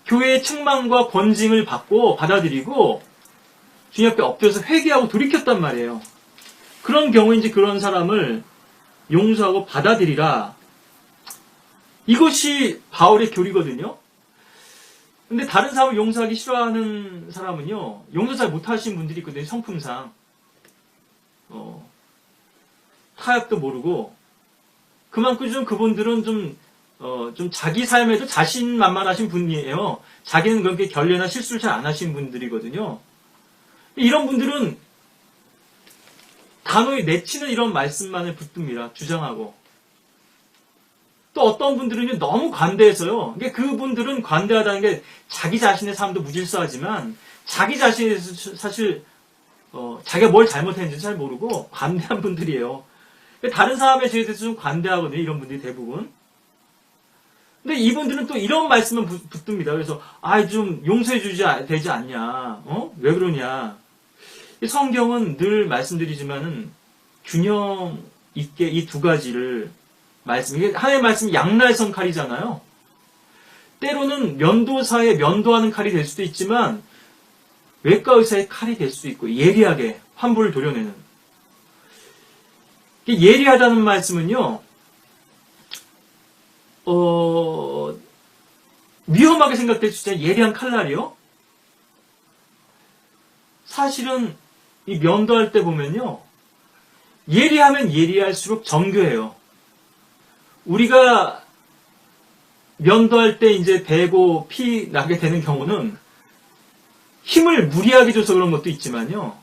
교회의 책망과 권징을 받고 받아들이고 주님 앞에 엎드려서 회개하고 돌이켰단 말이에요. 그런 경우에 이제 그런 사람을 용서하고 받아들이라. 이것이 바울의 교리거든요. 근데 다른 사람을 용서하기 싫어하는 사람은요, 용서 잘 못하시는 분들이 있거든요, 성품상. 타협도 모르고. 그만큼 좀 그분들은 좀 자기 삶에도 자신만만하신 분이에요. 자기는 그렇게 결례나 실수를 잘 안 하신 분들이거든요. 이런 분들은 단호히 내치는 이런 말씀만을 붙듭니다. 주장하고. 또 어떤 분들은 너무 관대해서요. 그분들은 관대하다는 게 자기 자신의 삶도 무질서하지만 자기 자신에 대해서 사실 자기가 뭘 잘못했는지 잘 모르고 관대한 분들이에요. 다른 사람에 대해서 좀 관대하거든요. 이런 분들이 대부분. 근데 이분들은 또 이런 말씀을 붙듭니다. 그래서 좀 용서해 주지 되지 않냐. 왜 그러냐. 성경은 늘 말씀드리지만은 균형 있게 이 두 가지를 이게 하나님의 말씀이 양날선 칼이잖아요. 때로는 면도사에 면도하는 칼이 될 수도 있지만 외과 의사의 칼이 될 수도 있고 예리하게 환부를 도려내는. 예리하다는 말씀은요. 위험하게 생각될 수 있잖아요. 예리한 칼날이요. 사실은 이 면도할 때 보면요. 예리하면 예리할수록 정교해요. 우리가 면도할 때 이제 배고 피 나게 되는 경우는 힘을 무리하게 줘서 그런 것도 있지만요.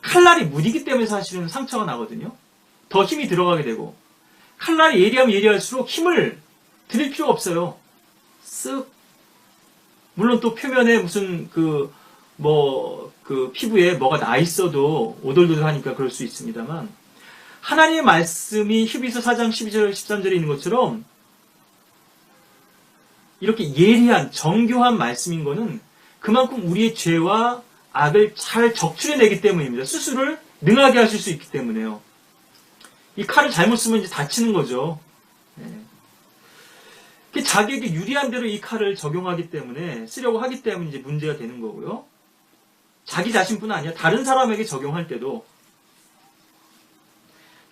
칼날이 무디기 때문에 사실은 상처가 나거든요. 더 힘이 들어가게 되고. 칼날이 예리하면 예리할수록 힘을 드릴 필요가 없어요. 쓱. 물론 또 표면에 무슨 피부에 뭐가 나 있어도 오돌오돌하니까 그럴 수 있습니다만 하나님의 말씀이 히브리서 4장 12절 13절에 있는 것처럼 이렇게 예리한 정교한 말씀인 거는 그만큼 우리의 죄와 악을 잘 적출해내기 때문입니다. 수술을 능하게 하실 수 있기 때문에요. 이 칼을 잘못 쓰면 이제 다치는 거죠. 네. 자기에게 유리한 대로 이 칼을 적용하기 때문에 쓰려고 하기 때문에 이제 문제가 되는 거고요. 자기 자신뿐 아니라 다른 사람에게 적용할 때도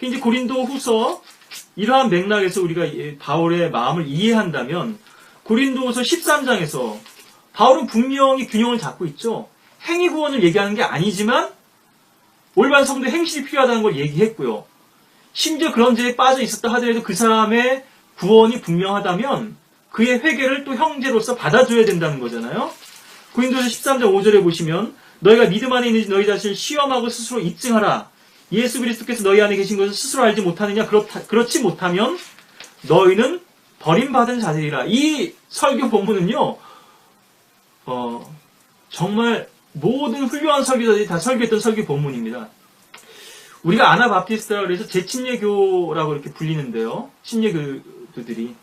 이제 고린도 후서 이러한 맥락에서 우리가 바울의 마음을 이해한다면 고린도후서 13장에서 바울은 분명히 균형을 잡고 있죠. 행위 구원을 얘기하는 게 아니지만 올바른 성도의 행실이 필요하다는 걸 얘기했고요. 심지어 그런 죄에 빠져 있었다 하더라도 그 사람의 구원이 분명하다면 그의 회개를 또 형제로서 받아줘야 된다는 거잖아요. 고린도서 13장 5절에 보시면 너희가 믿음 안에 있는지 너희 자신을 시험하고 스스로 입증하라. 예수 그리스도께서 너희 안에 계신 것을 스스로 알지 못하느냐? 그렇지 못하면 너희는 버림받은 자들이라. 이 설교 본문은요. 정말 모든 훌륭한 설교자들이 다 설교했던 설교 본문입니다. 우리가 아나바프티스트라고 그래서 제침례교라고 이렇게 불리는데요. 침례교도들이.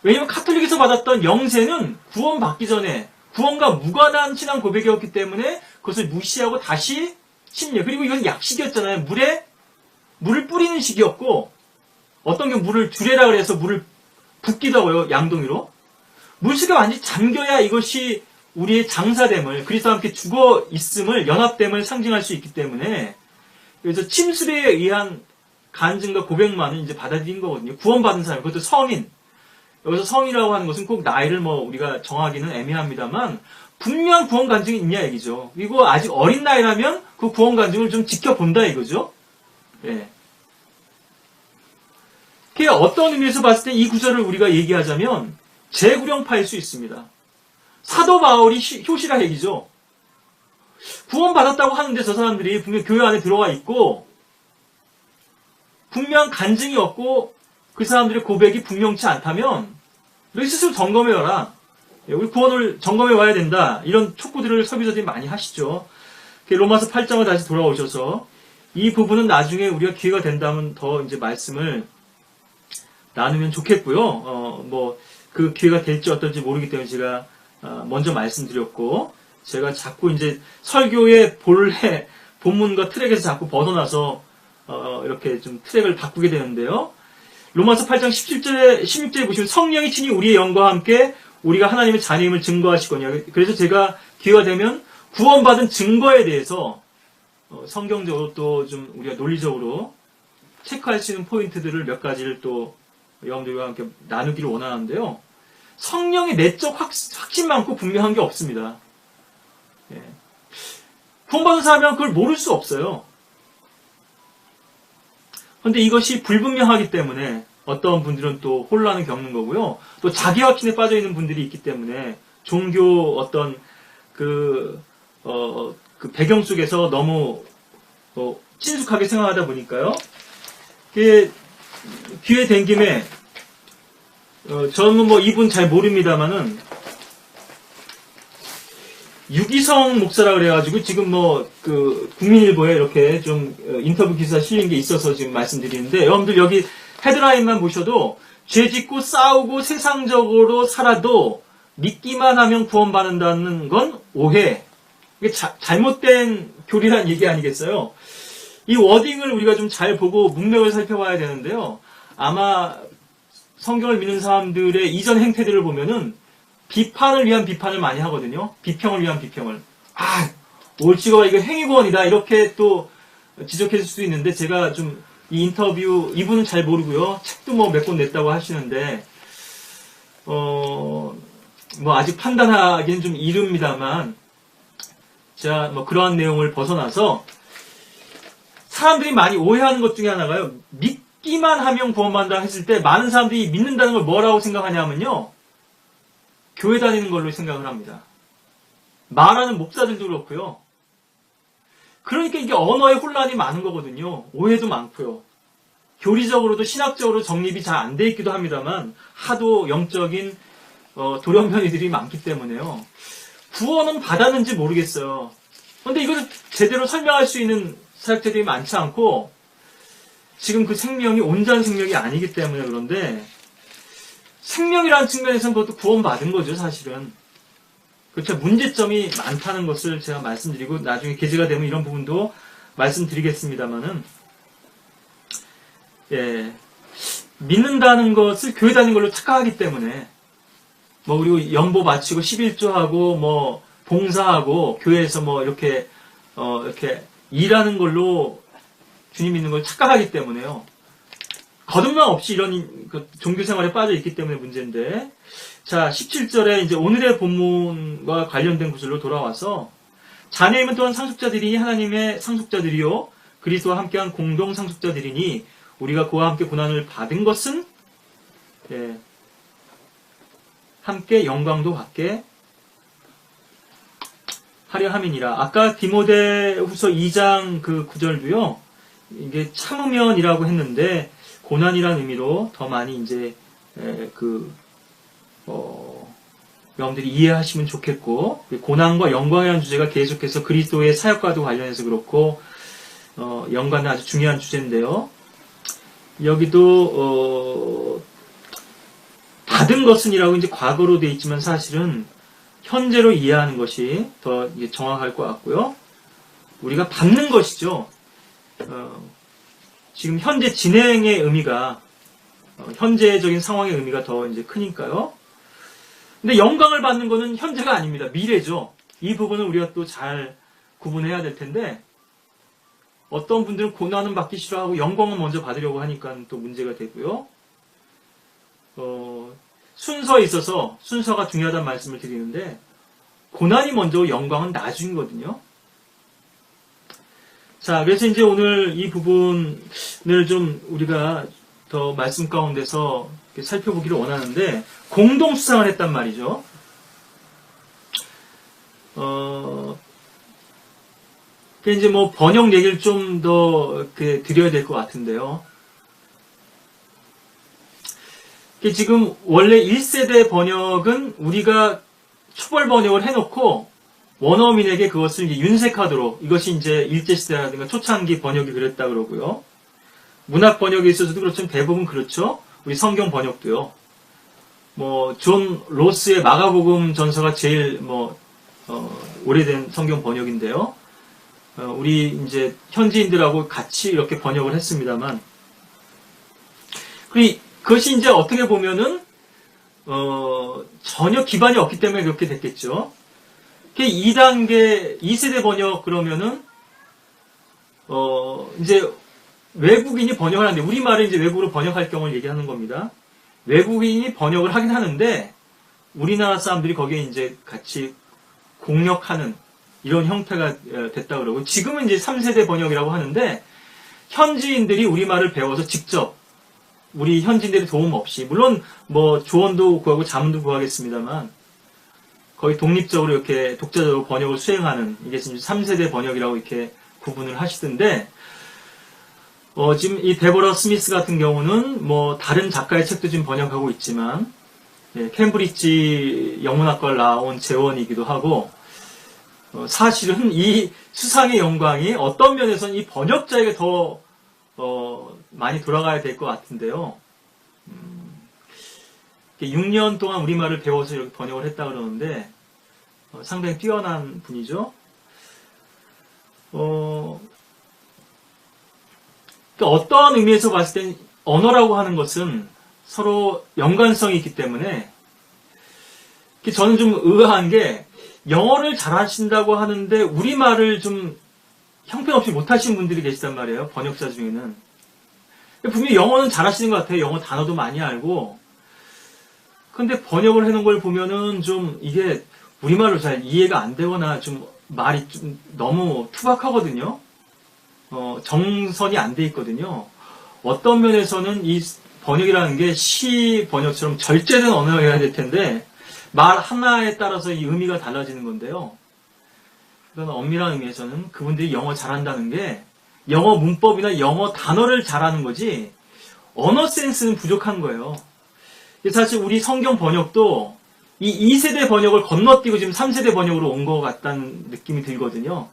왜냐하면 카톨릭에서 받았던 영세는 구원받기 전에 구원과 무관한 신앙 고백이었기 때문에 그것을 무시하고 다시 침례. 그리고 이건 약식이었잖아요. 물을 뿌리는 식이었고 어떤 경우 물을 두레라 그래서 물을 붓기도 하고요. 양동이로. 물속에 완전히 잠겨야 이것이 우리의 장사됨을 그리스도와 함께 죽어 있음을 연합됨을 상징할 수 있기 때문에 그래서 침수에 의한 간증과 고백만은 이제 받아들인 거거든요. 구원받은 사람, 그것도 성인. 여기서 성이라고 하는 것은 꼭 나이를 우리가 정하기는 애매합니다만 분명한 구원 간증이 있냐 얘기죠. 그리고 아직 어린 나이라면 그 구원 간증을 좀 지켜본다 이거죠. 예. 그게 어떤 의미에서 봤을 때 이 구절을 우리가 얘기하자면 재구령파일 수 있습니다. 사도 바울이 효시라 얘기죠. 구원받았다고 하는데 저 사람들이 분명 교회 안에 들어와 있고 분명 간증이 없고 그 사람들의 고백이 분명치 않다면 너희 스스로 점검해봐라. 우리 구원을 점검해 와야 된다. 이런 촉구들을 설교자들이 많이 하시죠. 로마서 8장을 다시 돌아오셔서 이 부분은 나중에 우리가 기회가 된다면 더 이제 말씀을 나누면 좋겠고요. 그 기회가 될지 어떨지 모르기 때문에 제가 먼저 말씀드렸고 제가 자꾸 이제 설교의 본래 본문과 트랙에서 자꾸 벗어나서 이렇게 좀 트랙을 바꾸게 되는데요. 로마서 8장 16절에 보시면 성령이 친히 우리의 영과 함께 우리가 하나님의 자녀임을 증거하시거니와. 그래서 제가 기회가 되면 구원받은 증거에 대해서 성경적으로 또 좀 우리가 논리적으로 체크할 수 있는 포인트들을 몇 가지를 또 여러분들과 함께 나누기를 원하는데요. 성령의 내적 확신 많고 분명한 게 없습니다. 예. 구원받은 사람이면 그걸 모를 수 없어요. 그런데 이것이 불분명하기 때문에 어떤 분들은 또 혼란을 겪는 거고요. 또 자기 확신에 빠져 있는 분들이 있기 때문에 종교 어떤 그 배경 속에서 너무 친숙하게 생각하다 보니까요. 그게 기회 된 김에 저는 뭐 이분 잘 모릅니다만은 유기성 목사라 그래가지고 지금 뭐 그 국민일보에 이렇게 좀 인터뷰 기사 실린 게 있어서 지금 말씀드리는데 여러분들 여기 헤드라인만 보셔도 죄 짓고 싸우고 세상적으로 살아도 믿기만 하면 구원받는다는 건 오해. 이게 잘못된 교리란 얘기 아니겠어요? 이 워딩을 우리가 좀 잘 보고 문맥을 살펴봐야 되는데요. 아마 성경을 믿는 사람들의 이전 행태들을 보면은 비판을 위한 비판을 많이 하거든요. 비평을 위한 비평을. 올지가 이거 행위구원이다. 이렇게 또 지적했을 수도 있는데 제가 좀 이 인터뷰, 이분은 잘 모르고요. 책도 뭐 몇 권 냈다고 하시는데, 뭐 아직 판단하기는 좀 이릅니다만, 제가 뭐 그러한 내용을 벗어나서 사람들이 많이 오해하는 것 중에 하나가요. 믿기만 하면 구원받는다 했을 때 많은 사람들이 믿는다는 걸 뭐라고 생각하냐면요. 교회 다니는 걸로 생각을 합니다. 말하는 목사들도 그렇고요. 그러니까 이게 언어의 혼란이 많은 거거든요. 오해도 많고요. 교리적으로도 신학적으로 정립이 잘 안 돼 있기도 합니다만 하도 영적인 돌연변이들이 많기 때문에요. 구원은 받았는지 모르겠어요. 그런데 이걸 제대로 설명할 수 있는 사역자들이 많지 않고 지금 그 생명이 온전한 생명이 아니기 때문에 그런데 생명이라는 측면에서는 그것도 구원받은 거죠, 사실은. 그렇죠. 문제점이 많다는 것을 제가 말씀드리고 나중에 계제가 되면 이런 부분도 말씀드리겠습니다만은 믿는다는 것을 교회 다니는 걸로 착각하기 때문에 뭐 그리고 연보 바치고 11조하고 뭐 봉사하고 교회에서 뭐 이렇게 일하는 걸로 주님 믿는 걸 착각하기 때문에요. 거듭남 없이 이런 종교 생활에 빠져 있기 때문에 문제인데, 자 17절에 이제 오늘의 본문과 관련된 구절로 돌아와서 자네임은 또한 상속자들이니 하나님의 상속자들이요 그리스도와 함께한 공동 상속자들이니 우리가 그와 함께 고난을 받은 것은 함께 영광도 받게 하려 함이니라. 아까 디모데후서 2장 그 구절도요. 이게 참으면이라고 했는데 고난이라는 의미로 더 많이 이제 여러분들이 이해하시면 좋겠고, 고난과 영광이라는 주제가 계속해서 그리스도의 사역과도 관련해서 그렇고 연관은 아주 중요한 주제인데요. 여기도 받은 것은이라고 이제 과거로 되어 있지만 사실은 현재로 이해하는 것이 더 정확할 것 같고요. 우리가 받는 것이죠. 지금 현재 진행의 의미가 현재적인 상황의 의미가 더 이제 크니까요. 근데 영광을 받는 것은 현재가 아닙니다. 미래죠. 이 부분을 우리가 또 잘 구분해야 될 텐데 어떤 분들은 고난은 받기 싫어하고 영광은 먼저 받으려고 하니까 또 문제가 되고요. 순서에 있어서 순서가 중요하다는 말씀을 드리는데 고난이 먼저 영광은 나중이거든요. 자, 그래서 이제 오늘 이 부분을 좀 우리가 더 말씀 가운데서 살펴보기를 원하는데 공동 수상을 했단 말이죠. 이제 뭐 번역 얘기를 좀 더 드려야 될 것 같은데요. 지금 원래 1세대 번역은 우리가 초벌 번역을 해놓고 원어민에게 그것을 이제 윤색하도록, 이것이 이제 일제시대라든가 초창기 번역이 그랬다 그러고요. 문학 번역에 있어서도 그렇지만 대부분 그렇죠. 우리 성경 번역도요. 뭐 존 로스의 마가복음 전서가 제일 오래된 성경 번역인데요. 우리 이제 현지인들하고 같이 이렇게 번역을 했습니다만, 그것이 이제 어떻게 보면은 전혀 기반이 없기 때문에 그렇게 됐겠죠. 2단계 2세대 번역 그러면은 이제 외국인이 번역을 하는데 우리말을 이제 외국으로 번역할 경우를 얘기하는 겁니다. 외국인이 번역을 하긴 하는데 우리나라 사람들이 거기에 이제 같이 공역하는 이런 형태가 됐다 그러고, 지금은 이제 3세대 번역이라고 하는데 현지인들이 우리말을 배워서 직접 우리 현지인들의 도움 없이, 물론 뭐 조언도 구하고 자문도 구하겠습니다만 거의 독립적으로 이렇게 독자적으로 번역을 수행하는, 이게 지금 3세대 번역이라고 이렇게 구분을 하시던데, 지금 이 데보라 스미스 같은 경우는 뭐 다른 작가의 책도 지금 번역하고 있지만, 캠브리지 영문학과를 나온 재원이기도 하고, 사실은 이 수상의 영광이 어떤 면에서는 이 번역자에게 더 많이 돌아가야 될 것 같은데요. 6년 동안 우리말을 배워서 이렇게 번역을 했다 그러는데 상당히 뛰어난 분이죠. 어떠한 의미에서 봤을 땐 언어라고 하는 것은 서로 연관성이 있기 때문에 저는 좀 의아한 게, 영어를 잘하신다고 하는데 우리말을 좀 형편없이 못하시는 분들이 계시단 말이에요. 번역자 중에는. 분명히 영어는 잘하시는 것 같아요. 영어 단어도 많이 알고. 근데 번역을 해놓은 걸 보면은 좀 이게 우리말로 잘 이해가 안 되거나 좀 말이 좀 너무 투박하거든요. 정선이 안 돼 있거든요. 어떤 면에서는 이 번역이라는 게 시 번역처럼 절제된 언어여야 될 텐데, 말 하나에 따라서 이 의미가 달라지는 건데요. 그런 엄밀한 의미에서는 그분들이 영어 잘한다는 게 영어 문법이나 영어 단어를 잘하는 거지 언어 센스는 부족한 거예요. 사실 우리 성경 번역도 이 2세대 번역을 건너뛰고 지금 3세대 번역으로 온 것 같다는 느낌이 들거든요.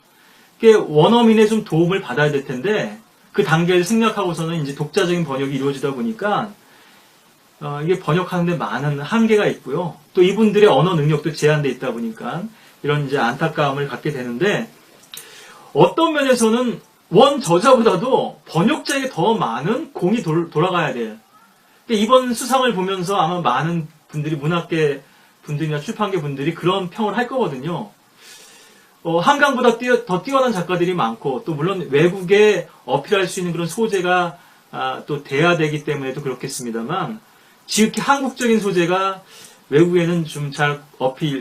원어민의 좀 도움을 받아야 될 텐데 그 단계를 생략하고서는 이제 독자적인 번역이 이루어지다 보니까 이게 번역하는데 많은 한계가 있고요. 또 이분들의 언어 능력도 제한되어 있다 보니까 이런 이제 안타까움을 갖게 되는데, 어떤 면에서는 원 저자보다도 번역자에게 더 많은 공이 돌아가야 돼요. 이번 수상을 보면서 아마 많은 분들이, 문학계 분들이나 출판계 분들이 그런 평을 할 거거든요. 한강보다 더 뛰어난 작가들이 많고, 또 물론 외국에 어필할 수 있는 그런 소재가 또 돼야 되기 때문에도 그렇겠습니다만, 지극히 한국적인 소재가 외국에는 좀 잘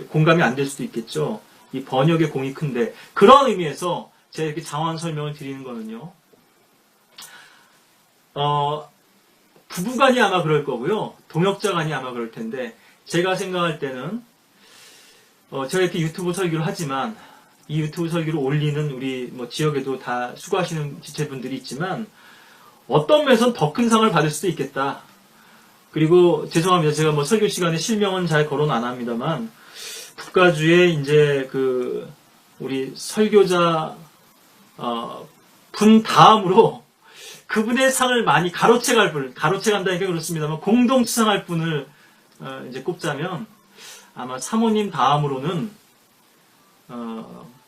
공감이 안 될 수도 있겠죠. 이 번역의 공이 큰데, 그런 의미에서 제가 이렇게 장황한 설명을 드리는 거는요. 부부간이 아마 그럴 거고요. 동역자간이 아마 그럴 텐데, 제가 생각할 때는, 제가 이렇게 유튜브 설교를 하지만, 이 유튜브 설교를 올리는 우리 뭐 지역에도 다 수고하시는 지체분들이 있지만, 어떤 면에서는 더 큰 상을 받을 수도 있겠다. 그리고 죄송합니다. 제가 뭐 설교 시간에 실명은 잘 거론 안 합니다만, 북가주의 이제 우리 설교자 분 다음으로 그분의 상을 많이 가로채간다니까 그렇습니다만, 공동 수상할 분을 이제 꼽자면 아마 사모님 다음으로는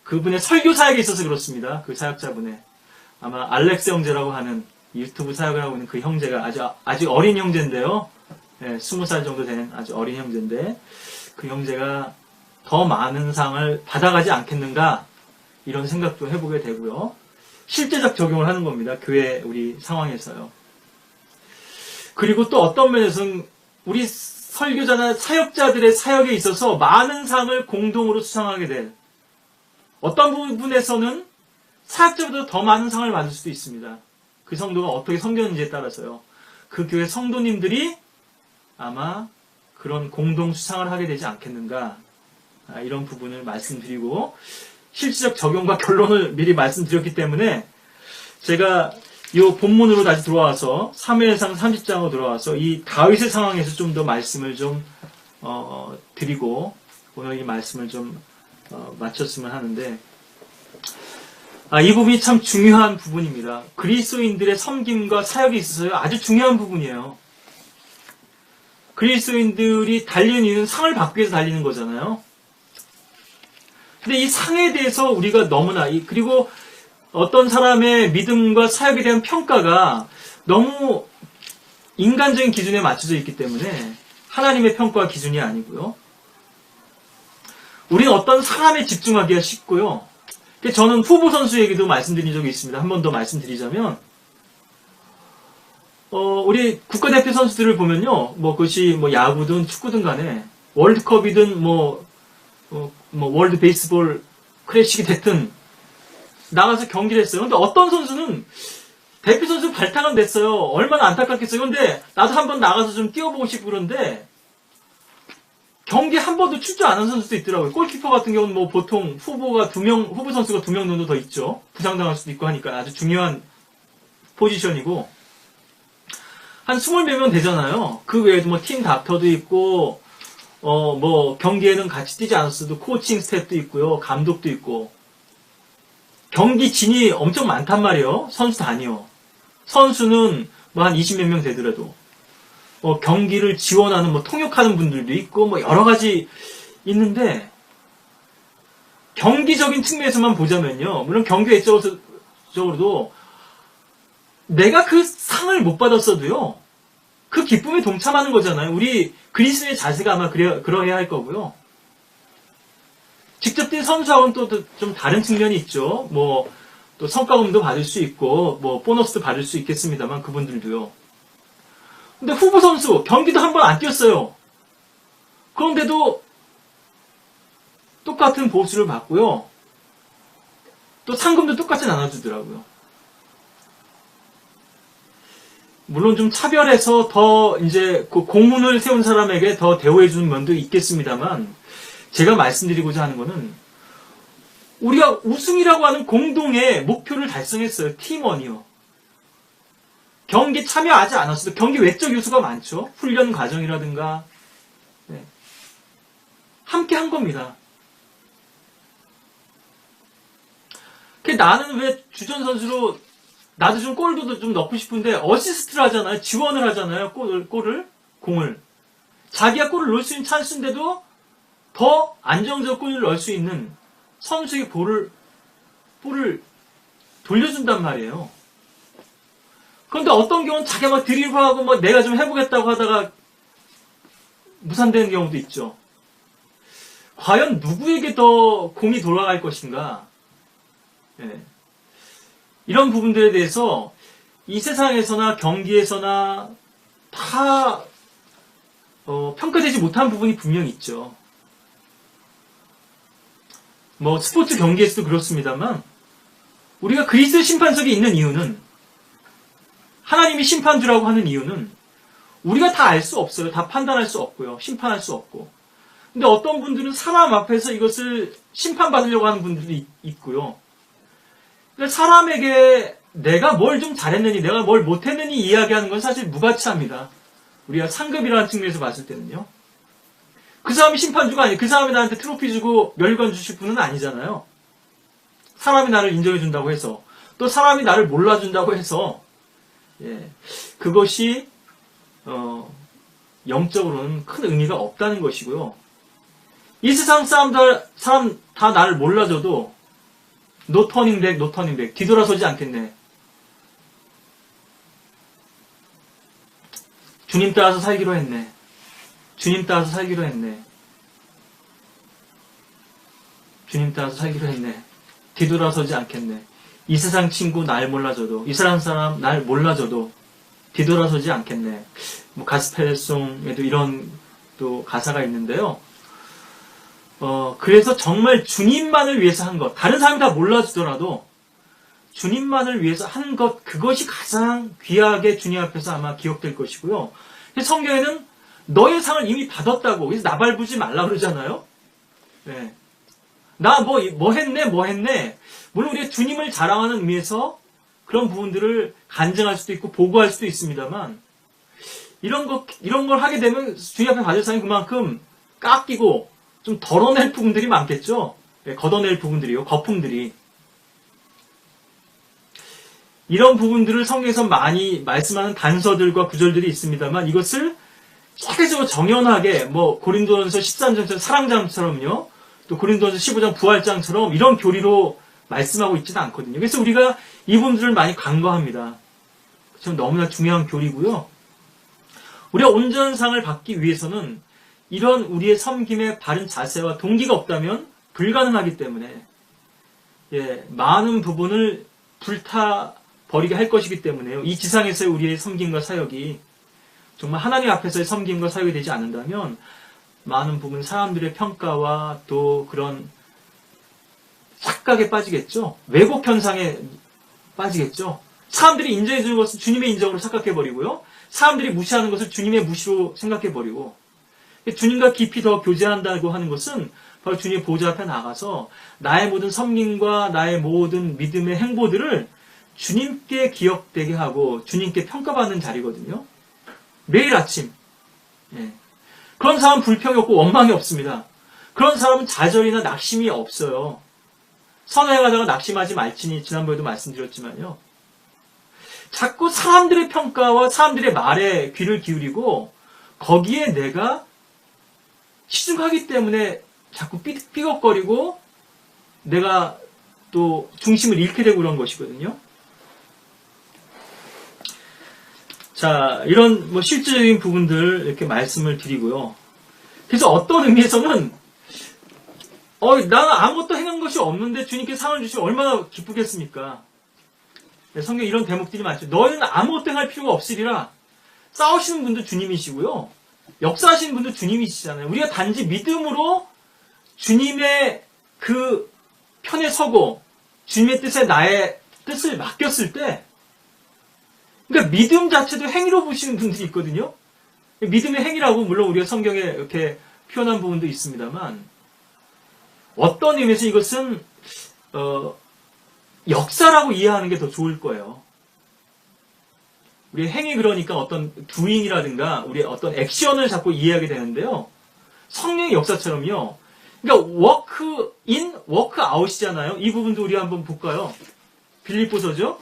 그분의 설교 사역에 있어서 그렇습니다. 그 사역자분의 아마 알렉스 형제라고 하는 유튜브 사역을 하고 있는 그 형제가 아직 어린 형제인데요. 20살 정도 된 아주 어린 형제인데, 그 형제가 더 많은 상을 받아가지 않겠는가, 이런 생각도 해보게 되고요. 실제적 적용을 하는 겁니다. 교회 우리 상황에서요. 그리고 또 어떤 면에서는 우리 설교자나 사역자들의 사역에 있어서 많은 상을 공동으로 수상하게 될, 어떤 부분에서는 사역자보다 더 많은 상을 받을 수도 있습니다. 그 성도가 어떻게 섬겼는지에 따라서요. 그 교회 성도님들이 아마 그런 공동 수상을 하게 되지 않겠는가, 이런 부분을 말씀드리고, 실질적 적용과 결론을 미리 말씀드렸기 때문에 제가 이 본문으로 다시 들어와서 3회상 30장으로 들어와서 이 다윗의 상황에서 좀 더 말씀을 좀 드리고 오늘 이 말씀을 좀 마쳤으면 하는데, 이 부분이 참 중요한 부분입니다. 그리스도인들의 섬김과 사역에 있어서 아주 중요한 부분이에요. 그리스도인들이 달리는 이유는 상을 받기 위해서 달리는 거잖아요. 근데 이 상에 대해서 우리가 너무나, 그리고 어떤 사람의 믿음과 사역에 대한 평가가 너무 인간적인 기준에 맞춰져 있기 때문에 하나님의 평가 기준이 아니고요. 우리는 어떤 사람에 집중하기가 쉽고요. 저는 후보 선수 얘기도 말씀드린 적이 있습니다. 한 번 더 말씀드리자면, 우리 국가대표 선수들을 보면요, 그것이 야구든 축구든 간에, 월드컵이든 월드 베이스볼 클래식이 됐든, 나가서 경기를 했어요. 근데 어떤 선수는 대표 선수 발탁은 됐어요. 얼마나 안타깝겠어요. 근데 나도 한번 나가서 좀 뛰어보고 싶고 그런데 경기 한 번도 출전 안 한 선수도 있더라고요. 골키퍼 같은 경우는 뭐 보통 후보 선수가 2명 정도 더 있죠. 부상당할 수도 있고 하니까 아주 중요한 포지션이고 한 20몇 명 되잖아요. 그 외에도 뭐 팀 닥터도 있고 뭐 경기에는 같이 뛰지 않았어도 코칭 스태프도 있고요. 감독도 있고 경기 진이 엄청 많단 말이에요. 선수 단위요. 선수는 뭐 한 20몇 명 되더라도 경기를 지원하는 뭐 통역하는 분들도 있고 뭐 여러 가지 있는데 경기적인 측면에서만 보자면요. 물론 경기 외적으로도 내가 그 상을 못 받았어도요. 그 기쁨에 동참하는 거잖아요. 우리 그리스도의 자세가 아마 그러해야 할 거고요. 직접 뛴 선수하고는 또 좀 다른 측면이 있죠. 뭐 또 성과금도 받을 수 있고 뭐 보너스도 받을 수 있겠습니다만 그분들도요. 근데 후보 선수 경기도 한 번 안 뛰었어요. 그런데도 똑같은 보수를 받고요. 또 상금도 똑같이 나눠주더라고요. 물론 좀 차별해서 더 이제 그 공문을 세운 사람에게 더 대우해주는 면도 있겠습니다만 제가 말씀드리고자 하는 거는 우리가 우승이라고 하는 공동의 목표를 달성했어요. 팀원이요. 경기 참여하지 않았어도 경기 외적 요소가 많죠. 훈련 과정이라든가 네. 함께 한 겁니다. 나는 왜 주전 선수로 나도 좀 골도 좀 넣고 싶은데 어시스트를 하잖아요. 지원을 하잖아요. 공을. 자기가 골을 넣을 수 있는 찬스인데도 더 안정적으로 골을 넣을 수 있는 선수에게 볼을 돌려준단 말이에요. 그런데 어떤 경우는 자기가 막 드리블하고 막 내가 좀 해보겠다고 하다가 무산되는 경우도 있죠. 과연 누구에게 더 공이 돌아갈 것인가? 네. 이런 부분들에 대해서 이 세상에서나 경기에서나 다 평가되지 못한 부분이 분명히 있죠. 뭐 스포츠 경기에서도 그렇습니다만 우리가 그리스도 심판석에 있는 이유는 하나님이 심판주라고 하는 이유는 우리가 다 알 수 없어요. 다 판단할 수 없고요. 심판할 수 없고. 근데 어떤 분들은 사람 앞에서 이것을 심판받으려고 하는 분들도 있고요. 그러니까 사람에게 내가 뭘 좀 잘했느니 내가 뭘 못했느니 이야기하는 건 사실 무가치합니다. 우리가 상급이라는 측면에서 봤을 때는요. 그 사람이 심판주가 아니에요. 그 사람이 나한테 트로피 주고 멸관 주실 분은 아니잖아요. 사람이 나를 인정해 준다고 해서 또 사람이 나를 몰라준다고 해서 그것이 영적으로는 큰 의미가 없다는 것이고요. 이 세상 사람 다 나를 몰라줘도 노 터닝백 뒤돌아서지 않겠네. 주님 따라서 살기로 했네. 주님 따라서 살기로 했네. 주님 따라서 살기로 했네. 뒤돌아서지 않겠네. 이 세상 친구 날 몰라줘도 이 세상 사람 날 몰라줘도 뒤돌아서지 않겠네. 뭐 가스펠송에도 이런 또 가사가 있는데요. 그래서 정말 주님만을 위해서 한 것, 다른 사람이 다 몰라주더라도 주님만을 위해서 한 것, 그것이 가장 귀하게 주님 앞에서 아마 기억될 것이고요. 성경에는 너의 상을 이미 받았다고, 그래서 나발부지 말라 그러잖아요. 네. 나 뭐 했네. 물론 우리가 주님을 자랑하는 의미에서 그런 부분들을 간증할 수도 있고 보고할 수도 있습니다만, 이런 걸 하게 되면 주님 앞에 받을 상이 그만큼 깎이고 좀 덜어낼 부분들이 많겠죠. 네, 걷어낼 부분들이요. 거품들이. 이런 부분들을 성경에서 많이 말씀하는 단서들과 구절들이 있습니다만 이것을 세계적으로 정연하게 뭐 고린도전서 13장처럼 사랑장처럼요. 또 고린도전서 15장 부활장처럼 이런 교리로 말씀하고 있지는 않거든요. 그래서 우리가 이 부분들을 많이 간과합니다. 전 너무나 중요한 교리고요. 우리가 온전한 상을 받기 위해서는 이런 우리의 섬김의 바른 자세와 동기가 없다면 불가능하기 때문에 많은 부분을 불타버리게 할 것이기 때문에요. 이 지상에서의 우리의 섬김과 사역이 정말 하나님 앞에서의 섬김과 사역이 되지 않는다면 많은 부분 사람들의 평가와 또 그런 착각에 빠지겠죠. 왜곡 현상에 빠지겠죠. 사람들이 인정해주는 것을 주님의 인정으로 착각해버리고요. 사람들이 무시하는 것을 주님의 무시로 생각해버리고, 주님과 깊이 더 교제한다고 하는 것은 바로 주님의 보좌 앞에 나가서 나의 모든 섬김과 나의 모든 믿음의 행보들을 주님께 기억되게 하고 주님께 평가받는 자리거든요. 매일 아침. 예. 그런 사람은 불평이 없고 원망이 없습니다. 그런 사람은 좌절이나 낙심이 없어요. 선을 행하다가 낙심하지 말지니 지난번에도 말씀드렸지만요. 자꾸 사람들의 평가와 사람들의 말에 귀를 기울이고 거기에 내가 치중하기 때문에 자꾸 삐걱거리고 내가 또 중심을 잃게 되고 그런 것이거든요. 자, 이런 뭐 실질적인 부분들 이렇게 말씀을 드리고요. 그래서 어떤 의미에서는 나는 아무것도 행한 것이 없는데 주님께 상을 주시면 얼마나 기쁘겠습니까? 네, 성경에 이런 대목들이 많죠. 너희는 아무것도 행할 필요가 없으리라. 싸우시는 분도 주님이시고요. 역사하시는 분도 주님이시잖아요. 우리가 단지 믿음으로 주님의 그 편에 서고 주님의 뜻에 나의 뜻을 맡겼을 때, 그러니까 믿음 자체도 행위로 보시는 분들이 있거든요. 믿음의 행위라고 물론 우리가 성경에 이렇게 표현한 부분도 있습니다만, 어떤 의미에서 이것은 역사라고 이해하는 게 더 좋을 거예요. 우리의 행위, 그러니까 어떤 doing이라든가 우리의 어떤 액션을 자꾸 이해하게 되는데요. 성령의 역사처럼요. 그러니까 work in, work out이잖아요. 이 부분도 우리 한번 볼까요? 빌립보서죠.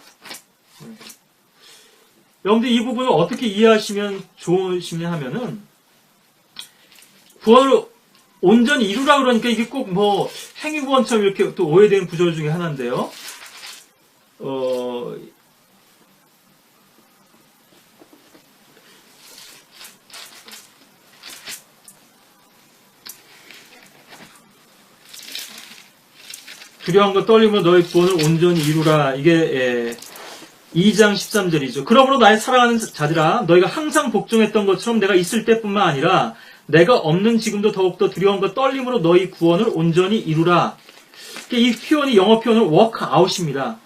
여러분들 이 부분을 어떻게 이해하시면 좋으시냐 하면은, 구원을 온전히 이루라 그러니까 이게 꼭 뭐 행위구원처럼 이렇게 또 오해되는 구절 중에 하나인데요. 두려움과 떨림으로 너의 구원을 온전히 이루라. 이게 2장 13절이죠. 그러므로 나의 사랑하는 자들아, 너희가 항상 복종했던 것처럼 내가 있을 때뿐만 아니라 내가 없는 지금도 더욱더 두려움과 떨림으로 너희 구원을 온전히 이루라. 이 표현이, 영어 표현은 work out입니다.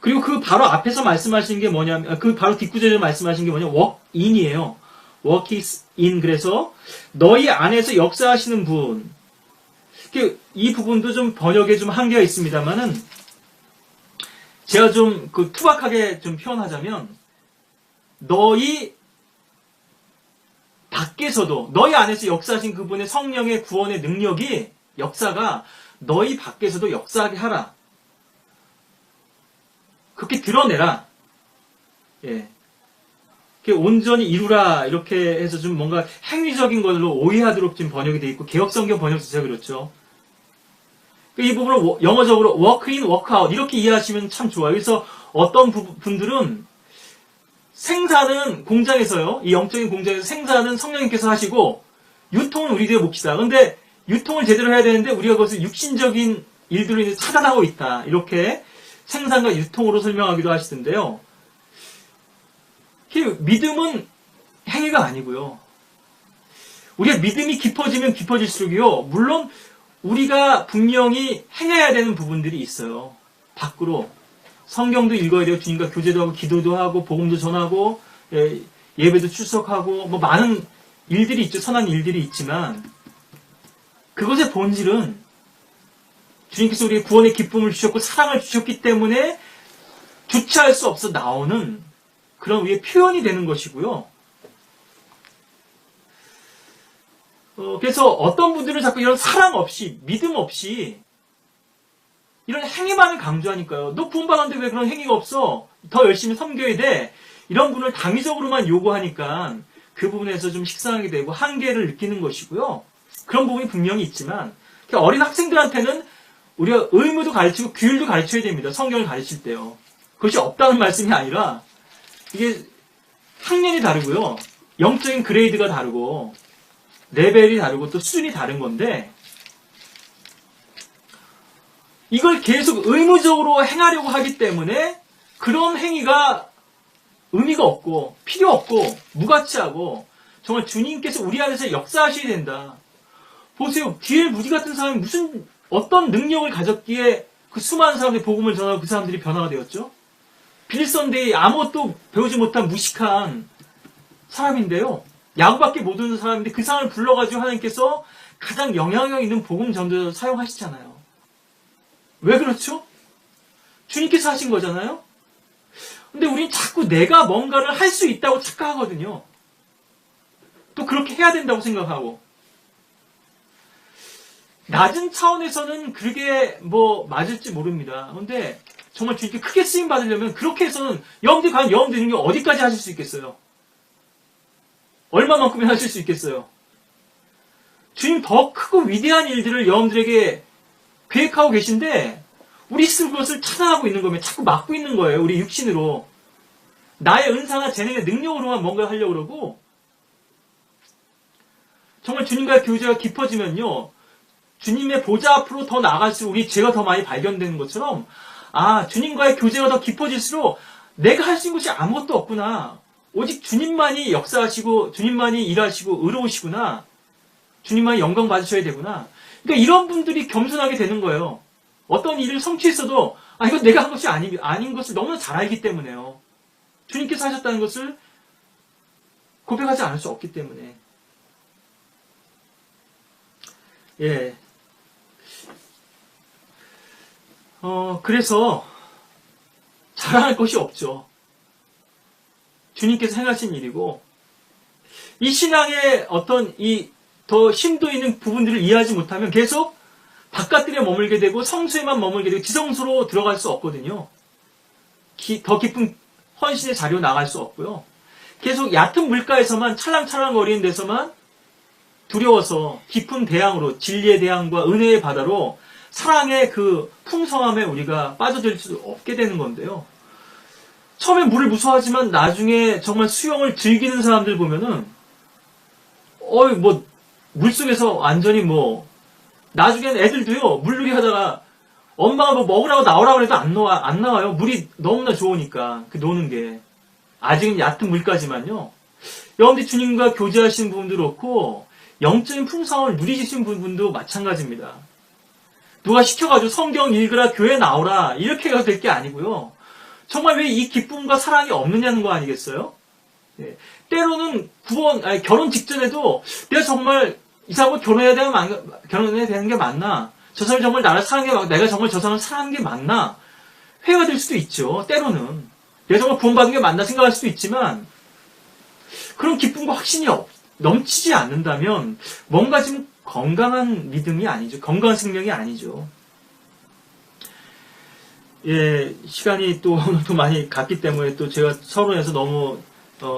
그리고 그 바로 앞에서 말씀하신 게 뭐냐면, 그 바로 뒷구절에 말씀하신 게 뭐냐, work in이에요. work is in. 그래서 너희 안에서 역사하시는 분. 이 부분도 좀 번역에 좀 한계가 있습니다만은, 제가 좀 투박하게 좀 표현하자면, 너희 밖에서도, 너희 안에서 역사하신 그분의 성령의 구원의 능력이, 역사가 너희 밖에서도 역사하게 하라. 그렇게 드러내라. 예. 온전히 이루라. 이렇게 해서 좀 뭔가 행위적인 걸로 오해하도록 지금 번역이 되어 있고, 개혁성경 번역 자체가 그렇죠. 이 부분을 영어적으로 work in, work out 이렇게 이해하시면 참 좋아요. 그래서 어떤 분들은 생산은 공장에서요, 이 영적인 공장에서 생산은 성령님께서 하시고 유통은 우리들이 몫이다. 그런데 유통을 제대로 해야 되는데 우리가 그것을 육신적인 일들로 인해서 차단하고 있다. 이렇게 생산과 유통으로 설명하기도 하시던데요. 믿음은 행위가 아니고요. 우리가 믿음이 깊어지면 깊어질수록요, 물론 우리가 분명히 행해야 되는 부분들이 있어요. 밖으로. 성경도 읽어야 돼요. 주님과 교제도 하고, 기도도 하고, 복음도 전하고, 예배도 출석하고, 뭐 많은 일들이 있죠. 선한 일들이 있지만, 그것의 본질은 주님께서 우리에게 구원의 기쁨을 주셨고, 사랑을 주셨기 때문에 주체할 수 없어 나오는 그런 우리의 표현이 되는 것이고요. 그래서 어떤 분들은 자꾸 이런 사랑 없이, 믿음 없이, 이런 행위만을 강조하니까요. 너 구원받았는데 왜 그런 행위가 없어? 더 열심히 섬겨야 돼. 이런 분을 당위적으로만 요구하니까 그 부분에서 좀 식상하게 되고 한계를 느끼는 것이고요. 그런 부분이 분명히 있지만, 어린 학생들한테는 우리가 의무도 가르치고 규율도 가르쳐야 됩니다. 성경을 가르칠 때요. 그것이 없다는 말씀이 아니라, 이게 학년이 다르고요. 영적인 그레이드가 다르고, 레벨이 다르고 또 수준이 다른 건데, 이걸 계속 의무적으로 행하려고 하기 때문에 그런 행위가 의미가 없고 필요 없고 무가치하고, 정말 주님께서 우리 안에서 역사하셔야 된다. 보세요. 디엘 무디 같은 사람이 어떤 능력을 가졌기에 그 수많은 사람들이 복음을 전하고 그 사람들이 변화가 되었죠? 빌선데이 아무것도 배우지 못한 무식한 사람인데요. 야구밖에 모르는 사람인데 그 사람을 불러가지고 하나님께서 가장 영향력 있는 복음 전도자로 사용하시잖아요. 왜 그렇죠? 주님께서 하신 거잖아요. 근데 우린 자꾸 내가 뭔가를 할 수 있다고 착각하거든요. 또 그렇게 해야 된다고 생각하고. 낮은 차원에서는 그게 뭐 맞을지 모릅니다. 근데 정말 주님께 크게 쓰임 받으려면 그렇게 해서는 여러분들이 과연 여러분들이 어디까지 하실 수 있겠어요? 얼마만큼이나 하실 수 있겠어요? 주님 더 크고 위대한 일들을 여러분들에게 계획하고 계신데 우리 스스로 그것을 차단하고 있는 거면 자꾸 막고 있는 거예요. 우리 육신으로. 나의 은사나 재능의 능력으로만 뭔가 하려고 그러고 정말 주님과의 교제가 깊어지면요. 주님의 보좌 앞으로 더 나아갈수록 우리 죄가 더 많이 발견되는 것처럼 주님과의 교제가 더 깊어질수록 내가 할 수 있는 것이 아무것도 없구나. 오직 주님만이 역사하시고 주님만이 일하시고 의로우시구나. 주님만이 영광 받으셔야 되구나. 그러니까 이런 분들이 겸손하게 되는 거예요. 어떤 일을 성취했어도 이건 내가 한 것이 아닌 것을 너무나 잘 알기 때문에요. 주님께서 하셨다는 것을 고백하지 않을 수 없기 때문에. 예. 그래서 자랑할 것이 없죠. 주님께서 행하신 일이고, 이 신앙의 어떤 더 심도 있는 부분들을 이해하지 못하면 계속 바깥들에 머물게 되고 성수에만 머물게 되고 지성소로 들어갈 수 없거든요. 더 깊은 헌신의 자리로 나갈 수 없고요. 계속 얕은 물가에서만 찰랑찰랑거리는 데서만 두려워서 깊은 대양으로 진리의 대양과 은혜의 바다로 사랑의 그 풍성함에 우리가 빠져들 수 없게 되는 건데요. 처음에 물을 무서워하지만 나중에 정말 수영을 즐기는 사람들 보면은 물속에서 완전히 나중엔 애들도요 물놀이 하다가 엄마가 먹으라고 나오라고 해도 안 나와요. 물이 너무나 좋으니까 노는 게. 아직은 얕은 물까지만요. 여러분들이 주님과 교제하시는 부분도 그렇고 영적인 풍성함을 누리시는 부분도 마찬가지입니다. 누가 시켜가지고 성경 읽으라, 교회 나오라 이렇게 해도 될 게 아니고요. 정말 왜 이 기쁨과 사랑이 없느냐는 거 아니겠어요? 예. 때로는 결혼 직전에도 내가 정말 이 사람과 결혼해야 되는 게 맞나? 저 사람이 정말 나를 사랑하는 게 맞나? 내가 정말 저 사람을 사랑하는 게 맞나? 회의가 될 수도 있죠. 때로는. 내가 정말 구원받은 게 맞나 생각할 수도 있지만 그런 기쁨과 확신이 넘치지 않는다면 뭔가 좀 건강한 믿음이 아니죠. 건강한 생명이 아니죠. 예, 시간이 또 많이 갔기 때문에 또 제가 서론에서 너무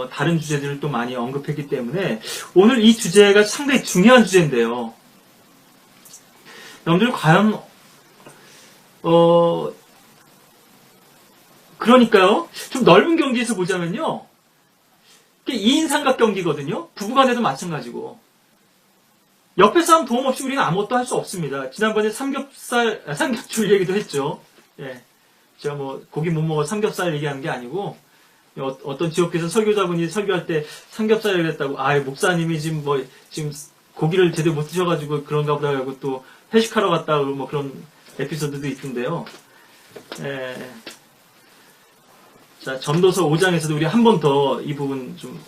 다른 주제들을 또 많이 언급했기 때문에 오늘 이 주제가 상당히 중요한 주제인데요. 여러분들 과연 그러니까요. 좀 넓은 경지에서 보자면요. 2인 삼각 경기거든요. 부부간에도 마찬가지고. 옆에 사람 도움 없이 우리는 아무것도 할 수 없습니다. 지난번에 삼겹줄 얘기도 했죠. 예. 제가 고기 못 먹어 삼겹살 얘기하는 게 아니고, 어떤 지역에서 설교자분이 설교할 때 삼겹살 얘기했다고, 목사님이 지금 고기를 제대로 못 드셔가지고 그런가 보다 하고 또 회식하러 갔다고 그런 에피소드도 있던데요. 예. 자, 전도서 5장에서도 우리 한 번 더 이 부분 좀,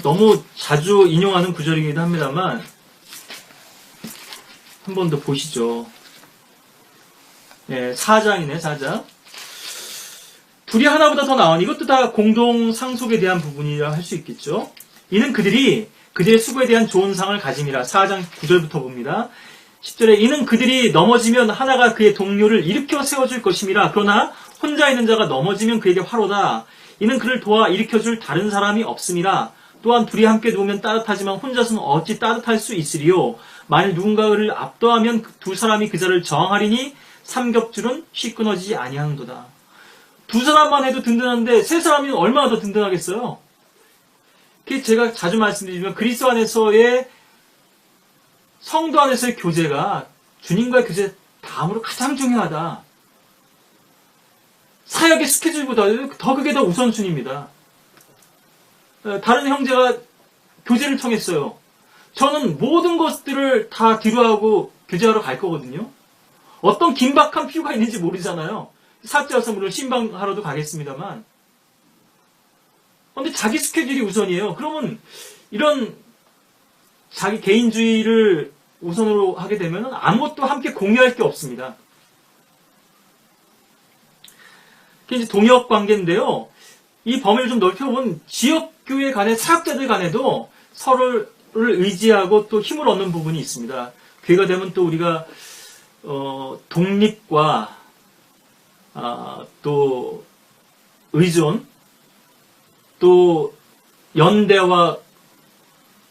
너무 자주 인용하는 구절이기도 합니다만, 한 번 더 보시죠. 4장이네, 4장. 둘이 하나보다 더 나은, 이것도 다 공동 상속에 대한 부분이라 할 수 있겠죠. 이는 그들의 수고에 대한 좋은 상을 가짐이라. 4장 9절부터 봅니다. 10절에 이는 그들이 넘어지면 하나가 그의 동료를 일으켜 세워줄 것임이라. 그러나 혼자 있는 자가 넘어지면 그에게 화로다. 이는 그를 도와 일으켜줄 다른 사람이 없음이라. 또한 둘이 함께 누우면 따뜻하지만 혼자서는 어찌 따뜻할 수 있으리요. 만일 누군가를 압도하면 두 사람이 그 자를 저항하리니 삼겹줄은 쉽 끊어지지 아니하는도다. 두 사람만 해도 든든한데 세 사람이면 얼마나 더 든든하겠어요. 제가 자주 말씀드리지만 그리스도 안에서의 성도 안에서의 교제가 주님과의 교제 다음으로 가장 중요하다. 사역의 스케줄보다 그게 더 우선순위입니다. 다른 형제가 교제를 청했어요. 저는 모든 것들을 다 뒤로하고 교제하러 갈 거거든요. 어떤 긴박한 필요가 있는지 모르잖아요. 삭제해서 물론 신방하러도 가겠습니다만. 근데 자기 스케줄이 우선이에요. 그러면 이런 자기 개인주의를 우선으로 하게 되면 아무것도 함께 공유할 게 없습니다. 그게 이제 동역 관계인데요. 이 범위를 좀 넓혀보면 지역교회 간의 사역자들 간에도 서로를 의지하고 또 힘을 얻는 부분이 있습니다. 교회가 되면 또 우리가 독립과 또 의존, 또 연대와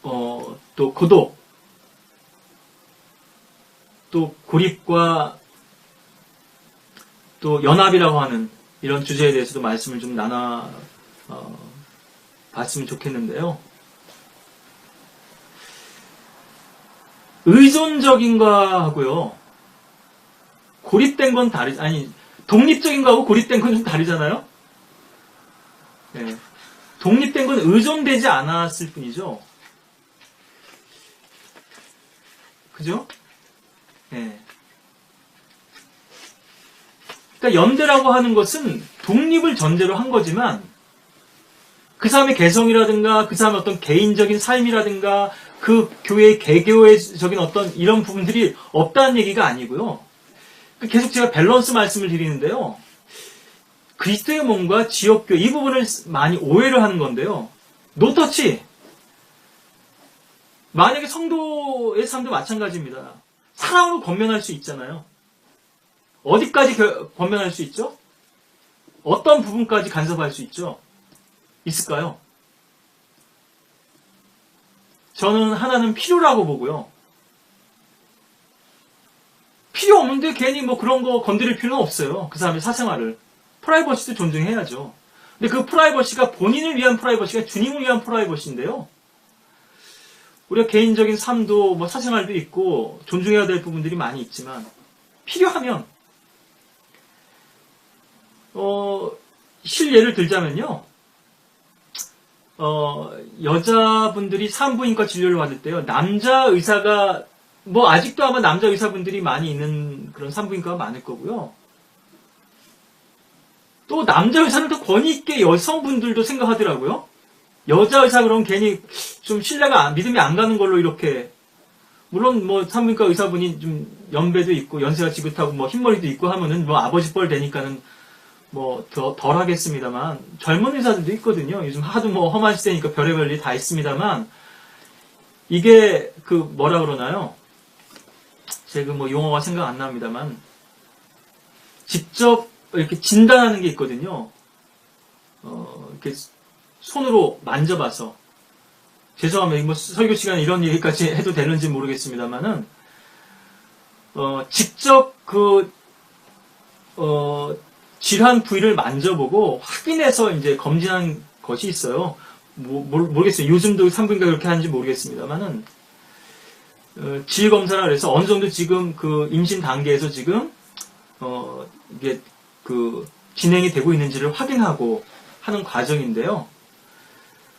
또 고독, 또 고립과 또 연합이라고 하는 이런 주제에 대해서도 말씀을 좀 나눠 봤으면 좋겠는데요. 의존적인 거하고요, 고립된 건 독립적인 거하고 고립된 건 좀 다르잖아요? 네. 독립된 건 의존되지 않았을 뿐이죠. 그죠? 네. 그러니까 연대라고 하는 것은 독립을 전제로 한 거지만 그 사람의 개성이라든가 그 사람의 어떤 개인적인 삶이라든가 그 교회의 개교적인 어떤 이런 부분들이 없다는 얘기가 아니고요. 계속 제가 밸런스 말씀을 드리는데요. 그리스도의 몸과 지역교회 이 부분을 많이 오해를 하는 건데요. 노터치. 만약에 성도의 삶도 마찬가지입니다. 사랑으로 권면할 수 있잖아요. 어디까지 권면할 수 있죠? 어떤 부분까지 간섭할 수 있죠? 있을까요? 저는 하나는 필요라고 보고요. 필요 없는데 괜히 뭐 그런 거 건드릴 필요는 없어요. 그 사람의 사생활을. 프라이버시도 존중해야죠. 근데 그 프라이버시가 본인을 위한 프라이버시가 주님을 위한 프라이버시인데요. 우리가 개인적인 삶도 뭐 사생활도 있고 존중해야 될 부분들이 많이 있지만 필요하면 실예를 들자면요. 여자분들이 산부인과 진료를 받을 때요. 남자 의사가 뭐 아직도 아마 남자 의사분들이 많이 있는 그런 산부인과가 많을 거고요. 또 남자 의사는 더 권위 있게 여성분들도 생각하더라고요. 여자 의사 그러면 괜히 좀 신뢰가 믿음이 안 가는 걸로 이렇게, 물론 뭐 산부인과 의사분이 좀 연배도 있고 연세가 지긋하고 뭐 흰머리도 있고 하면은 뭐 아버지 뻘 되니까는 뭐 덜 하겠습니다만, 젊은 의사들도 있거든요. 요즘 하도 뭐 험한 시대니까 별의별 일 다 있습니다만, 이게 그 뭐라 그러나요? 제가 뭐 용어가 생각 안 납니다만, 직접 이렇게 진단하는 게 있거든요. 이렇게 손으로 만져봐서. 죄송합니다. 뭐 설교 시간에 이런 얘기까지 해도 되는지 모르겠습니다만은, 직접 질환 부위를 만져보고 확인해서 이제 검진한 것이 있어요. 모르겠어요. 요즘도 산부인가 그렇게 하는지 모르겠습니다만은, 질 검사라 그래서 어느 정도 지금 그 임신 단계에서 지금, 이게 진행이 되고 있는지를 확인하고 하는 과정인데요.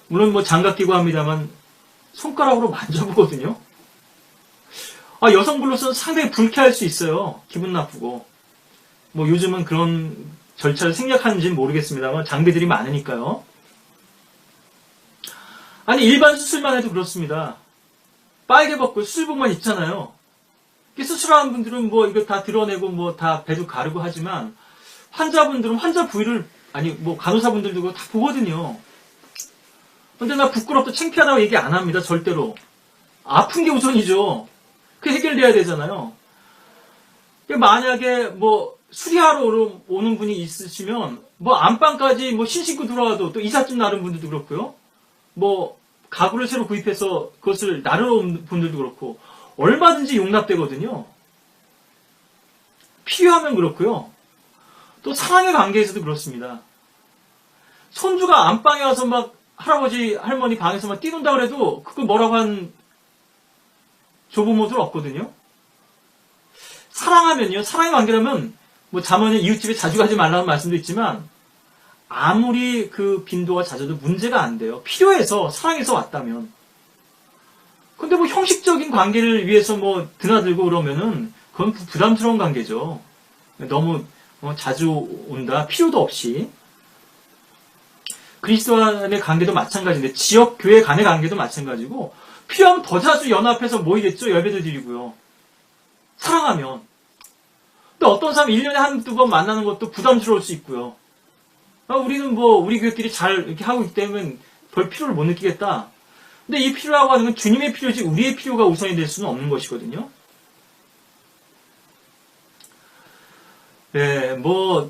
물론 뭐 장갑 끼고 합니다만, 손가락으로 만져보거든요. 여성분으로서는 상당히 불쾌할 수 있어요. 기분 나쁘고. 뭐 요즘은 그런 절차를 생략하는지는 모르겠습니다만 장비들이 많으니까요. 아니 일반 수술만 해도 그렇습니다. 빨개 벗고 수술복만 입잖아요. 수술하는 분들은 뭐 이거 다 드러내고 뭐 다 배도 가르고 하지만 환자분들은 환자 부위를, 아니 뭐 간호사분들도 그거 다 보거든요. 근데 나 부끄럽다 창피하다고 얘기 안 합니다. 절대로. 아픈 게 우선이죠. 그게 해결돼야 되잖아요. 만약에 뭐 수리하러 오는 분이 있으시면 뭐 안방까지 뭐 신신고 들어와도, 또 이삿짐 나른 분들도 그렇고요. 뭐 가구를 새로 구입해서 그것을 나르러 온 분들도 그렇고 얼마든지 용납되거든요. 필요하면 그렇고요. 또 사랑의 관계에서도 그렇습니다. 손주가 안방에 와서 막 할아버지 할머니 방에서 막 뛰논다 그래도 그거 뭐라고 한 조부모들 없거든요. 사랑하면요, 사랑의 관계라면 뭐 자문에 이웃집에 자주 가지 말라는 말씀도 있지만 아무리 그 빈도가 잦아도 문제가 안 돼요. 필요해서 사랑해서 왔다면. 근데 뭐 형식적인 관계를 위해서 뭐 드나들고 그러면은 그건 부담스러운 관계죠. 너무 자주 온다. 필요도 없이. 그리스도 안의 관계도 마찬가지인데 지역 교회 간의 관계도 마찬가지고 필요하면 더 자주 연합해서 모이겠죠. 예배도 드리고요. 사랑하면. 근데 어떤 사람 1년에 한두 번 만나는 것도 부담스러울 수 있고요. 우리는 우리 교회끼리 잘 이렇게 하고 있기 때문에 별 필요를 못 느끼겠다. 근데 이 필요라고 하는 건 주님의 필요지 우리의 필요가 우선이 될 수는 없는 것이거든요. 네,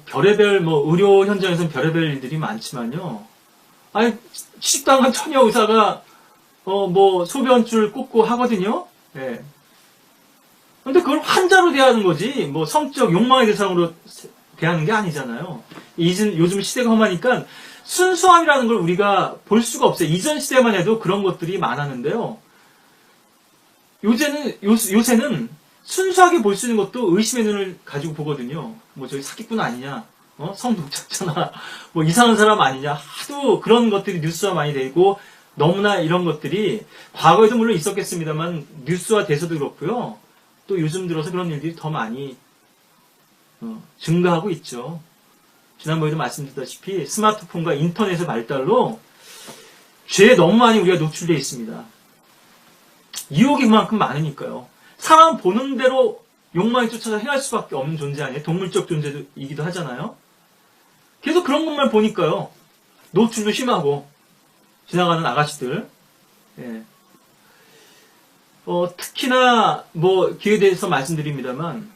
별의별, 의료 현장에서는 별의별 일들이 많지만요. 아니, 식당한 처녀 의사가, 소변줄 꽂고 하거든요. 예. 근데 그걸 환자로 대하는 거지, 성적 욕망의 대상으로 대하는 게 아니잖아요. 요즘 시대가 험하니까 순수함이라는 걸 우리가 볼 수가 없어요. 이전 시대만 해도 그런 것들이 많았는데요. 요새는 순수하게 볼 수 있는 것도 의심의 눈을 가지고 보거든요. 저기 사기꾼 아니냐, 성독자잖아, 이상한 사람 아니냐, 하도 그런 것들이 뉴스화 많이 되고, 너무나 이런 것들이, 과거에도 물론 있었겠습니다만, 뉴스화 돼서도 그렇고요. 또 요즘 들어서 그런 일들이 더 많이, 증가하고 있죠. 지난번에도 말씀드렸다시피, 스마트폰과 인터넷의 발달로, 죄에 너무 많이 우리가 노출되어 있습니다. 유혹이 그만큼 많으니까요. 사람 보는 대로 욕망에 쫓아서 행할 수밖에 없는 존재 아니에요? 동물적 존재이기도 하잖아요. 계속 그런 것만 보니까요. 노출도 심하고 지나가는 아가씨들. 예. 특히나 기회에 대해서 말씀드립니다만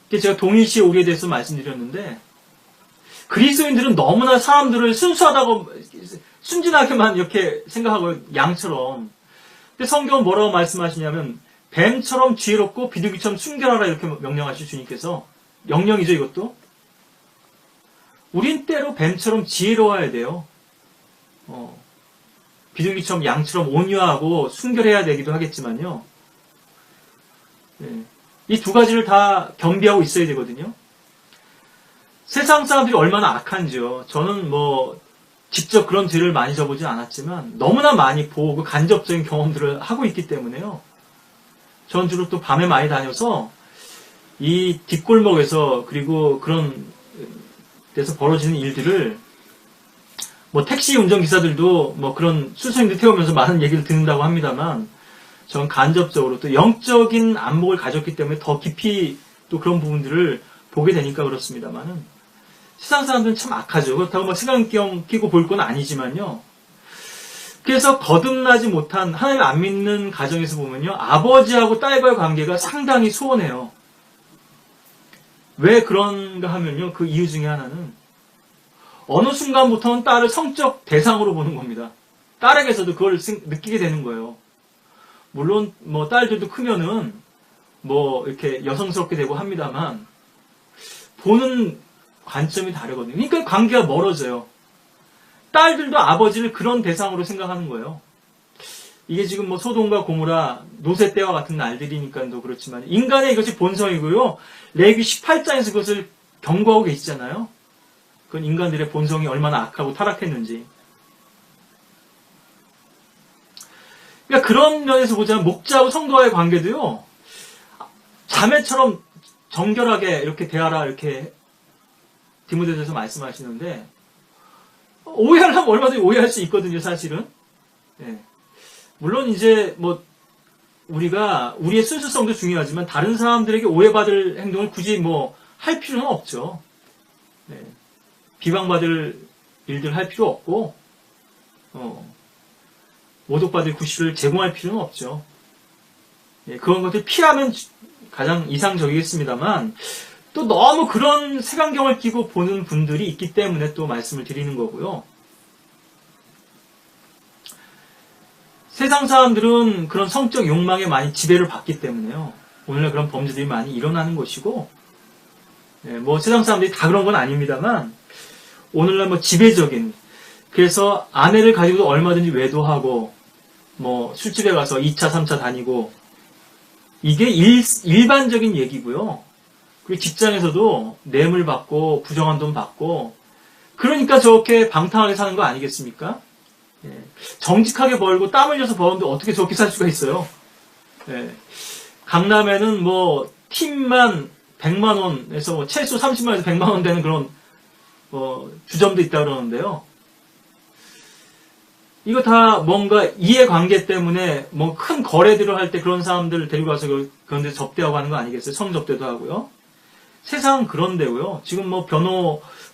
제가 동일시의 오리에 대해서 말씀드렸는데 그리스도인들은 너무나 사람들을 순수하다고 순진하게만 이렇게 생각하고 양처럼. 근데 성경은 뭐라고 말씀하시냐면 뱀처럼 지혜롭고 비둘기처럼 순결하라 이렇게 명령하실 주님께서. 명령이죠 이것도. 우린 때로 뱀처럼 지혜로워야 돼요. 비둘기처럼 양처럼 온유하고 순결해야 되기도 하겠지만요. 네. 이 두 가지를 다 겸비하고 있어야 되거든요. 세상 사람들이 얼마나 악한지요. 저는 직접 그런 죄를 많이 져보진 않았지만 너무나 많이 보고 간접적인 경험들을 하고 있기 때문에요. 전 주로 또 밤에 많이 다녀서 이 뒷골목에서 그리고 그런 데서 벌어지는 일들을 택시 운전기사들도 그런 수소님들 태우면서 많은 얘기를 듣는다고 합니다만 전 간접적으로 또 영적인 안목을 가졌기 때문에 더 깊이 또 그런 부분들을 보게 되니까 그렇습니다만은 세상 사람들은 참 악하죠. 그렇다고 색안경 끼고 볼 건 아니지만요. 그래서 거듭나지 못한 하나님 안 믿는 가정에서 보면요. 아버지하고 딸과의 관계가 상당히 소원해요. 왜 그런가 하면요. 그 이유 중에 하나는 어느 순간부터는 딸을 성적 대상으로 보는 겁니다. 딸에게서도 그걸 느끼게 되는 거예요. 물론 딸들도 크면은 이렇게 여성스럽게 되고 합니다만 보는 관점이 다르거든요. 그러니까 관계가 멀어져요. 딸들도 아버지를 그런 대상으로 생각하는 거예요. 이게 지금 소돔과 고모라 노세 때와 같은 날들이니까도 그렇지만 인간의 이것이 본성이고요. 레위기 18장에서 그것을 경고하고 계시잖아요. 그건 인간들의 본성이 얼마나 악하고 타락했는지. 그러니까 그런 면에서 보자면 목자하고 성도와의 관계도요. 자매처럼 정결하게 이렇게 대하라 이렇게 디모데전서 말씀하시는데 오해하려면 얼마든지 오해할 수 있거든요, 사실은. 예. 물론 이제 우리가 우리의 순수성도 중요하지만 다른 사람들에게 오해받을 행동을 굳이 할 필요는 없죠. 예. 비방받을 일들 할 필요 없고 모독받을 구실을 제공할 필요는 없죠. 예. 그런 것들 피하면 가장 이상적이겠습니다만 또 너무 그런 색안경을 끼고 보는 분들이 있기 때문에 또 말씀을 드리는 거고요. 세상 사람들은 그런 성적 욕망에 많이 지배를 받기 때문에요. 오늘날 그런 범죄들이 많이 일어나는 것이고, 세상 사람들이 다 그런 건 아닙니다만, 오늘날 지배적인, 그래서 아내를 가지고도 얼마든지 외도하고, 술집에 가서 2차, 3차 다니고, 이게 일반적인 얘기고요. 그리고 직장에서도 뇌물 받고 부정한 돈 받고 그러니까 저렇게 방탕하게 사는 거 아니겠습니까? 예. 정직하게 벌고 땀 흘려서 버는데 어떻게 저렇게 살 수가 있어요? 예. 강남에는 뭐 팀만 100만 원에서 뭐 최소 30만 원에서 100만 원 되는 그런 주점도 있다 그러는데요. 이거 다 뭔가 이해관계 때문에 뭐 큰 거래들을 할 때 그런 사람들 데리고 가서 그런 데 접대하고 하는 거 아니겠어요? 성접대도 하고요. 세상은 그런데고요. 지금 뭐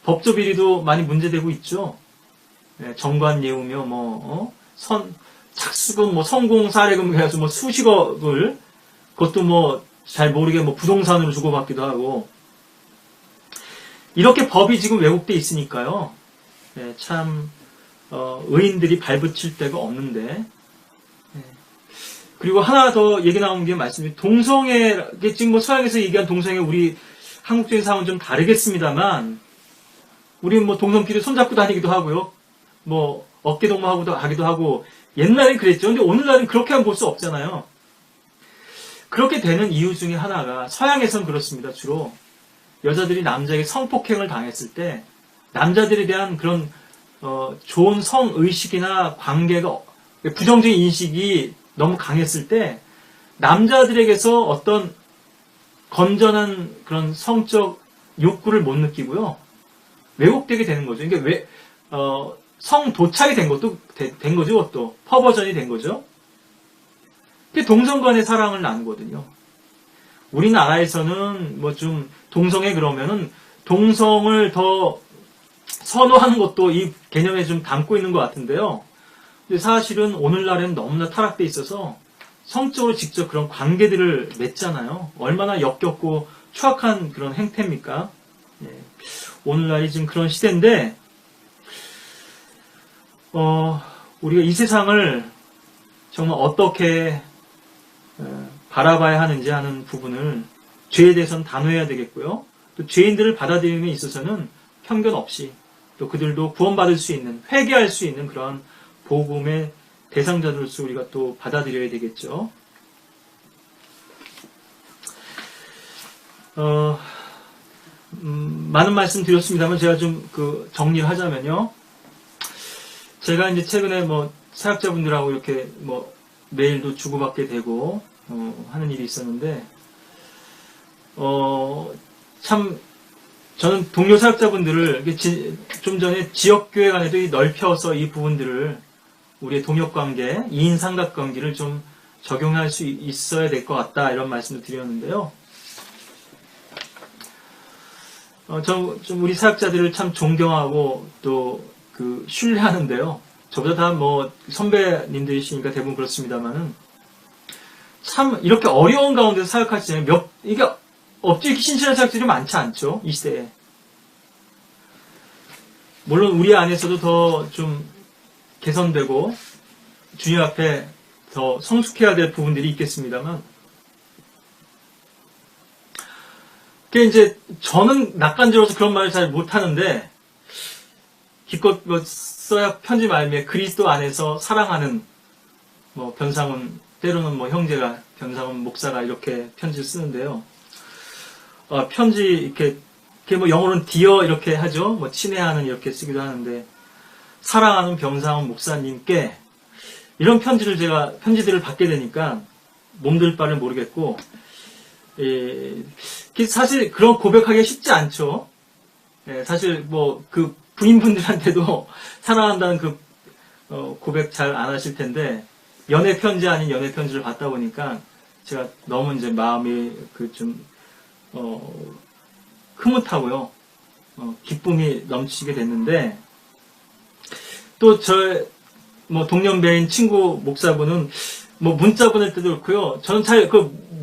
법조 비리도 많이 문제되고 있죠. 네, 정관 예우며 착수금 성공 사례금 해서 수십억을 그것도 잘 모르게 부동산으로 주고받기도 하고 이렇게 법이 지금 왜곡돼 있으니까요. 네, 참 의인들이 발붙일 데가 없는데. 네. 그리고 하나 더 얘기 나온 게 말씀드린 동성애, 지금 서양에서 얘기한 동성애 우리 한국적인 상황은 좀 다르겠습니다만 우리 동성끼리 손잡고 다니기도 하고요. 어깨 동무하고도 하기도 하고 옛날엔 그랬죠. 근데 오늘날은 그렇게 볼 수 없잖아요. 그렇게 되는 이유 중에 하나가 서양에선 그렇습니다. 주로 여자들이 남자에게 성폭행을 당했을 때 남자들에 대한 그런 좋은 성의식이나 관계가 부정적인 인식이 너무 강했을 때 남자들에게서 어떤 건전한 그런 성적 욕구를 못 느끼고요. 왜곡되게 되는 거죠. 이게 성도착이 된 거죠. 그것도 퍼버전이 된 거죠. 그게 동성 간의 사랑을 나누거든요. 우리나라에서는 좀 동성애 그러면은 동성을 더 선호하는 것도 이 개념에 좀 담고 있는 것 같은데요. 근데 사실은 오늘날에는 너무나 타락돼 있어서 성적으로 직접 그런 관계들을 맺잖아요. 얼마나 역겹고 추악한 그런 행태입니까? 예. 오늘날이 지금 그런 시대인데, 우리가 이 세상을 정말 어떻게 바라봐야 하는지 하는 부분을 죄에 대해서는 단호해야 되겠고요. 또 죄인들을 받아들이는 데 있어서는 편견 없이 또 그들도 구원받을 수 있는, 회개할 수 있는 그런 복음의 대상자들로서 우리가 또 받아들여야 되겠죠. 많은 말씀 드렸습니다만 제가 좀 정리를 하자면요. 제가 이제 최근에 사역자분들하고 이렇게 메일도 주고받게 되고 하는 일이 있었는데 참 저는 동료 사역자분들을 좀 전에 지역교회 간에도 넓혀서 이 부분들을 우리의 동역관계, 이인 삼각관계를 좀 적용할 수 있어야 될 것 같다 이런 말씀을 드렸는데요. 좀 우리 사역자들을 참 존경하고 또 신뢰하는데요. 저보다 다 선배님들이시니까 대부분 그렇습니다만은 참 이렇게 어려운 가운데서 사역하시잖아요. 이게 업적이 신실한 사역들이 많지 않죠. 이 시대에. 물론 우리 안에서도 더 좀 개선되고 주님 앞에 더 성숙해야 될 부분들이 있겠습니다만 그게 이제 저는 낯간지러워서 그런 말을 잘 못하는데 기껏 써야 편지 말미에 그리스도 안에서 사랑하는 변상훈 때로는 형제가 변상훈 목사가 이렇게 편지를 쓰는데요. 편지 이렇게 영어로는 디어 이렇게 하죠. 친애하는 이렇게 쓰기도 하는데 사랑하는 변상훈 목사님께 이런 편지들을 받게 되니까 몸둘 바를 모르겠고 사실 그런 고백하기가 쉽지 않죠. 사실 부인분들한테도 사랑한다는 고백 잘 안 하실 텐데 연애 편지 아닌 연애 편지를 받다 보니까 제가 너무 이제 마음이 흐뭇하고요. 기쁨이 넘치게 됐는데 또 동년배인 친구 목사분은 문자 보낼 때도 그렇고요. 저는 잘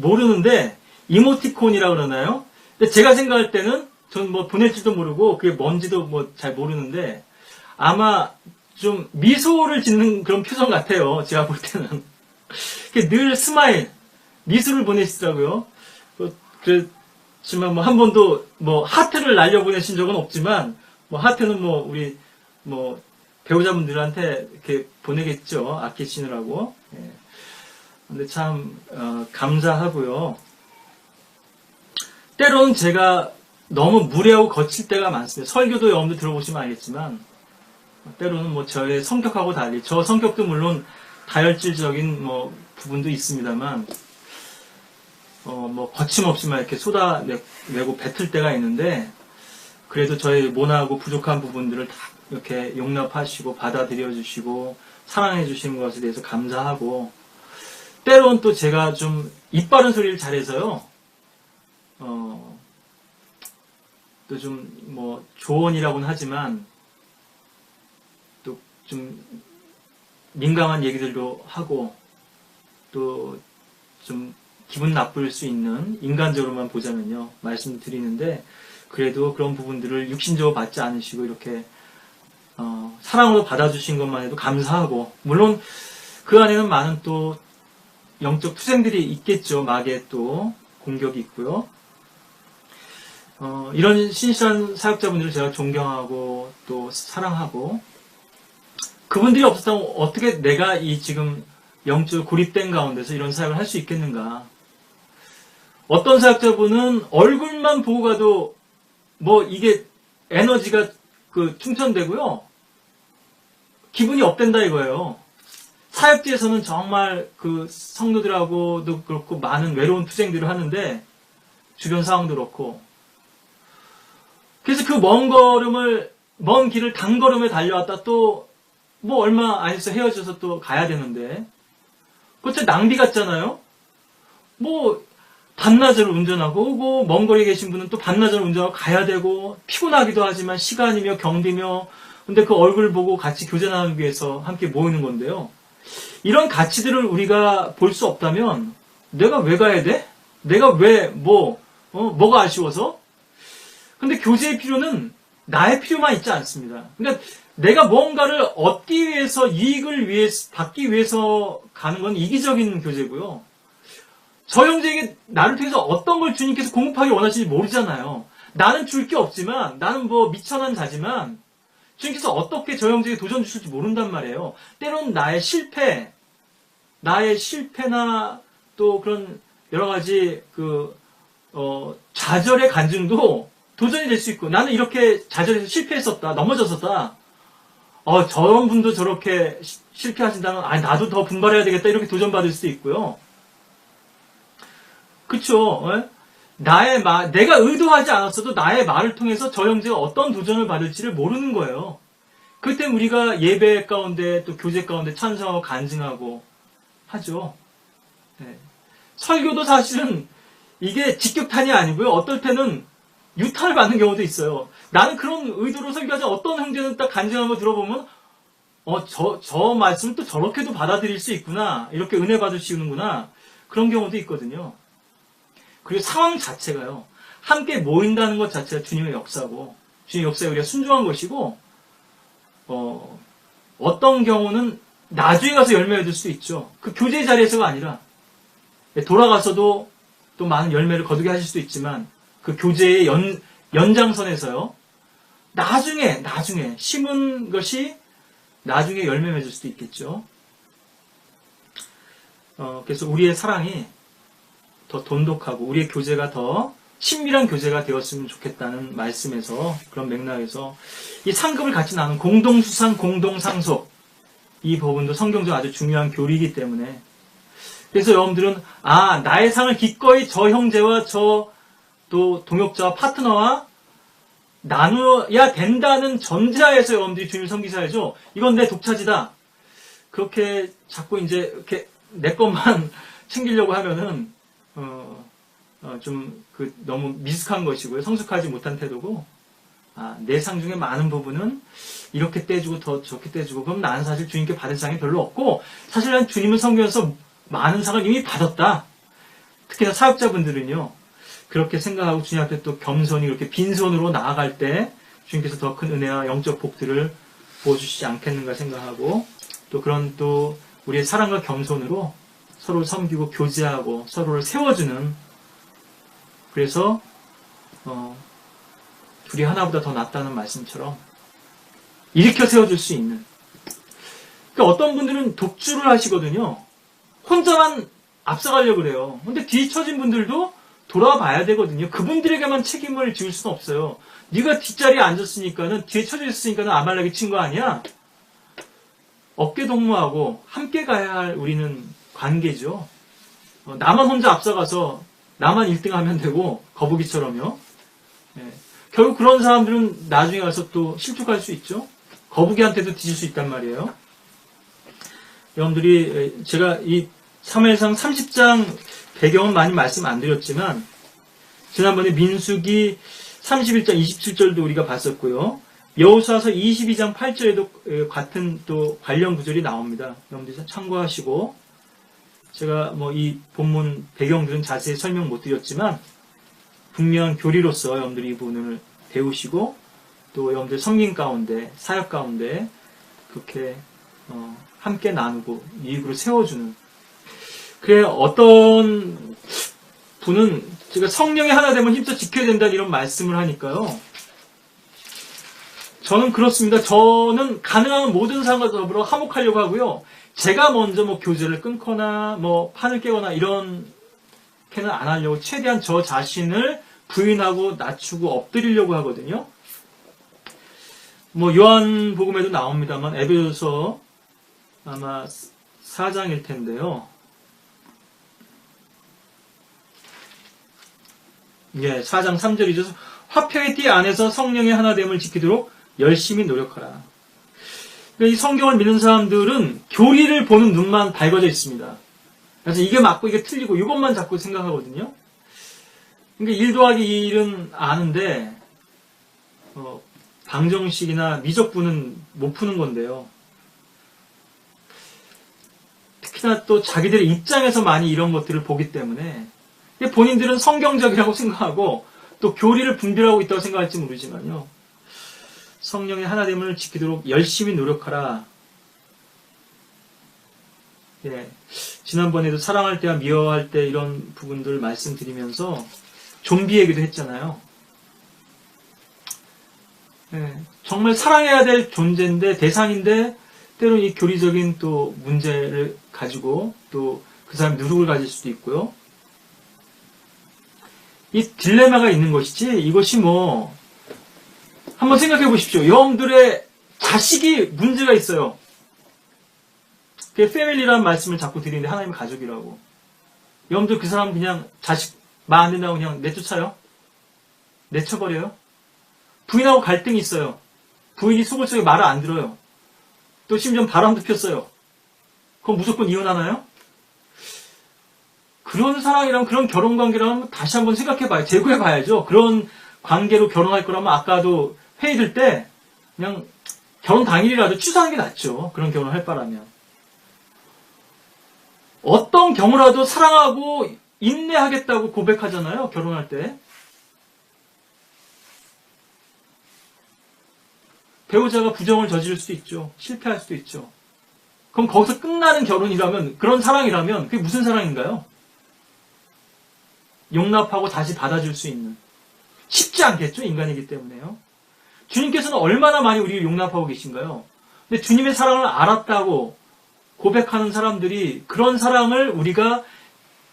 모르는데 이모티콘이라고 그러나요? 근데 제가 생각할 때는 전 보낼지도 모르고 그게 뭔지도 잘 모르는데 아마 좀 미소를 짓는 그런 표정 같아요. 제가 볼 때는. 늘 스마일, 미소를 보내시더라고요. 그렇지만 한 번도 하트를 날려보내신 적은 없지만 하트는 우리 배우자분들한테 이렇게 보내겠죠. 아끼시느라고. 예. 근데 참 감사하고요. 때로는 제가 너무 무례하고 거칠 때가 많습니다. 설교도 여러분들 들어보시면 알겠지만 때로는 저의 성격하고 달리 저 성격도 물론 다혈질적인 부분도 있습니다만 뭐 거침없이만 이렇게 쏟아내고 뱉을 때가 있는데, 그래도 저희 모나하고 부족한 부분들을 다 이렇게 용납하시고 받아들여 주시고 사랑해 주시는 것에 대해서 감사하고, 때론 또 제가 좀 입 바른 소리를 잘해서요, 또 좀 뭐 조언이라고는 하지만 또 좀 민감한 얘기들도 하고, 또 좀 기분 나쁠 수 있는, 인간적으로만 보자면요, 말씀드리는데, 그래도 그런 부분들을 육신적으로 받지 않으시고 이렇게 사랑으로 받아주신 것만 해도 감사하고, 물론 그 안에는 많은 또 영적 투쟁들이 있겠죠. 마귀의 또 공격이 있고요. 이런 신실한 사역자분들을 제가 존경하고 또 사랑하고, 그분들이 없었다면 어떻게 내가 이 지금 영적 고립된 가운데서 이런 사역을 할 수 있겠는가. 어떤 사역자분은 얼굴만 보고 가도 뭐 이게 에너지가 충천되고요, 기분이 업된다 이거예요. 사역지에서는 정말 그 성도들하고도 그렇고 많은 외로운 투쟁들을 하는데, 주변 상황도 그렇고, 그래서 그 먼 길을 단걸음에 달려왔다 또 뭐 얼마 안 있어 헤어져서 또 가야 되는데, 그것도 낭비 같잖아요. 뭐 반나절 운전하고 오고, 먼 거리에 계신 분은 또 반나절 운전하고 가야 되고, 피곤하기도 하지만 시간이며 경비며, 근데 그 얼굴 보고 같이 교제 나누기 위해서 함께 모이는 건데요. 이런 가치들을 우리가 볼 수 없다면 내가 왜 가야 돼? 내가 왜 뭐가 아쉬워서? 근데 교제의 필요는 나의 필요만 있지 않습니다. 그러니까 내가 뭔가를 얻기 위해서, 이익을 받기 위해서 가는 건 이기적인 교제고요. 저 형제에게 나를 통해서 어떤 걸 주님께서 공급하기 원하시는지 모르잖아요. 나는 줄 게 없지만, 나는 뭐 미천한 자지만, 주님께서 어떻게 저 형제에게 도전 주실지 모른단 말이에요. 때론 나의 실패나 또 그런 여러 가지 좌절의 간증도 도전이 될 수 있고, 나는 이렇게 좌절해서 실패했었다, 넘어졌었다. 저런 분도 저렇게 실패하신다면, 나도 더 분발해야 되겠다, 이렇게 도전받을 수도 있고요. 그쵸? 내가 의도하지 않았어도 나의 말을 통해서 저 형제가 어떤 도전을 받을지를 모르는 거예요. 그때 우리가 예배 가운데 또 교제 가운데 찬성하고 간증하고 하죠. 네. 설교도 사실은 이게 직격탄이 아니고요. 어떨 때는 유탄을 받는 경우도 있어요. 나는 그런 의도로 설교하지, 어떤 형제는 딱 간증한 거 들어보면 저 말씀을 또 저렇게도 받아들일 수 있구나, 이렇게 은혜 받을 수 있는구나, 그런 경우도 있거든요. 그리고 상황 자체가요, 함께 모인다는 것 자체가 주님의 역사고, 주님의 역사에 우리가 순종한 것이고, 어떤 경우는 나중에 가서 열매를 얻을 수 있죠. 그 교제 자리에서가 아니라 돌아가서도 또 많은 열매를 거두게 하실 수도 있지만, 그 교제의 연장선에서요, 나중에 심은 것이 나중에 열매 맺을 수도 있겠죠. 그래서 우리의 사랑이 더 돈독하고 우리의 교제가 더 친밀한 교제가 되었으면 좋겠다는 말씀에서, 그런 맥락에서 이 상급을 같이 나눈 공동수상, 공동상속, 이 부분도 성경적 아주 중요한 교리이기 때문에, 그래서 여러분들은 나의 상을 기꺼이 저 형제와 저 또 동역자와 파트너와 나누어야 된다는 전제하에서 여러분들이 주님을 섬기셔야죠. 이건 내 독차지다, 그렇게 자꾸 이제 이렇게 내 것만 챙기려고 하면은 너무 미숙한 것이고요, 성숙하지 못한 태도고, 내 상 중에 많은 부분은 이렇게 떼주고 저렇게 떼주고, 그럼 나는 사실 주님께 받을 상이 별로 없고, 사실 난 주님을 섬기면서 많은 상을 이미 받았다. 특히나 사역자분들은요, 그렇게 생각하고 주님 앞에 또 겸손히 그렇게 빈손으로 나아갈 때 주님께서 더 큰 은혜와 영적 복들을 부어주시지 않겠는가 생각하고, 또 그런 또 우리의 사랑과 겸손으로 서로를 섬기고 교제하고 서로를 세워주는, 그래서 둘이 하나보다 더 낫다는 말씀처럼 일으켜 세워줄 수 있는, 그러니까 어떤 분들은 독주를 하시거든요. 혼자만 앞서가려고 그래요. 근데 뒤처진 분들도 돌아봐야 되거든요. 그분들에게만 책임을 지울 수는 없어요. 네가 뒷자리에 앉았으니까는, 뒤에 처져 있으니까는 아말렉이 친 거 아니야? 어깨 동무하고 함께 가야 할 우리는 관계죠. 나만 혼자 앞서가서 나만 1등 하면 되고, 거북이처럼요. 예. 결국 그런 사람들은 나중에 가서 또 실족할 수 있죠. 거북이한테도 뒤질 수 있단 말이에요. 여러분들이, 제가 이 사무엘상 30장 배경은 많이 말씀 안 드렸지만, 지난번에 민수기 31장 27절도 우리가 봤었고요. 여호수아서 22장 8절에도 같은 또 관련 구절이 나옵니다. 여러분들 참고하시고, 제가 뭐 이 본문 배경들은 자세히 설명 못 드렸지만, 분명 교리로서 여러분들이 이 부분을 배우시고, 또 여러분들 성경 가운데, 사역 가운데, 그렇게, 함께 나누고, 이익으로 세워주는. 그래, 어떤 분은, 제가 성령의 하나 되면 힘써 지켜야 된다는 이런 말씀을 하니까요. 저는 그렇습니다. 저는 가능한 모든 사람과 더불어 화목하려고 하고요. 제가 먼저 뭐 교제를 끊거나 뭐 판을 깨거나 이렇게는 안 하려고 최대한 저 자신을 부인하고 낮추고 엎드리려고 하거든요. 뭐 요한복음에도 나옵니다만 에베소서 아마 4장일 텐데요. 예, 4장 3절이죠. 화평의 띠 안에서 성령의 하나됨을 지키도록 열심히 노력하라. 이 성경을 믿는 사람들은 교리를 보는 눈만 밝아져 있습니다. 그래서 이게 맞고 이게 틀리고 이것만 자꾸 생각하거든요. 그러니까 1 더하기 1은 아는데 방정식이나 미적분은 못 푸는 건데요. 특히나 또 자기들의 입장에서 많이 이런 것들을 보기 때문에 본인들은 성경적이라고 생각하고 또 교리를 분별하고 있다고 생각할지 모르지만요. 성령의 하나됨을 지키도록 열심히 노력하라. 예, 지난번에도 사랑할 때와 미워할 때 이런 부분들 말씀드리면서 좀비 얘기도 했잖아요. 예, 정말 사랑해야 될 존재인데 대상인데 때로는 이 교리적인 또 문제를 가지고 또 그 사람이 누룩을 가질 수도 있고요. 이 딜레마가 있는 것이지 이것이 뭐 한번 생각해 보십시오. 여러분들의 자식이 문제가 있어요. 패밀리라는 말씀을 자꾸 드리는데 하나님의 가족이라고. 여러분들 그 사람 그냥 자식 말 안 된다고 그냥 내쫓아요? 내쳐버려요? 부인하고 갈등이 있어요. 부인이 속을 속에 말을 안 들어요. 또 심지어 바람도 폈어요. 그럼 무조건 이혼하나요? 그런 사랑이라면 그런 결혼관계라면 다시 한번 생각해봐요. 재고해봐야죠. 그런 관계로 결혼할 거라면 아까도 회의 때 그냥 결혼 당일이라도 취소하는 게 낫죠. 그런 결혼을 할 바라면. 어떤 경우라도 사랑하고 인내하겠다고 고백하잖아요. 결혼할 때. 배우자가 부정을 저지를 수도 있죠. 실패할 수도 있죠. 그럼 거기서 끝나는 결혼이라면, 그런 사랑이라면 그게 무슨 사랑인가요? 용납하고 다시 받아줄 수 있는. 쉽지 않겠죠. 인간이기 때문에요. 주님께서는 얼마나 많이 우리를 용납하고 계신가요? 근데 주님의 사랑을 알았다고 고백하는 사람들이 그런 사랑을 우리가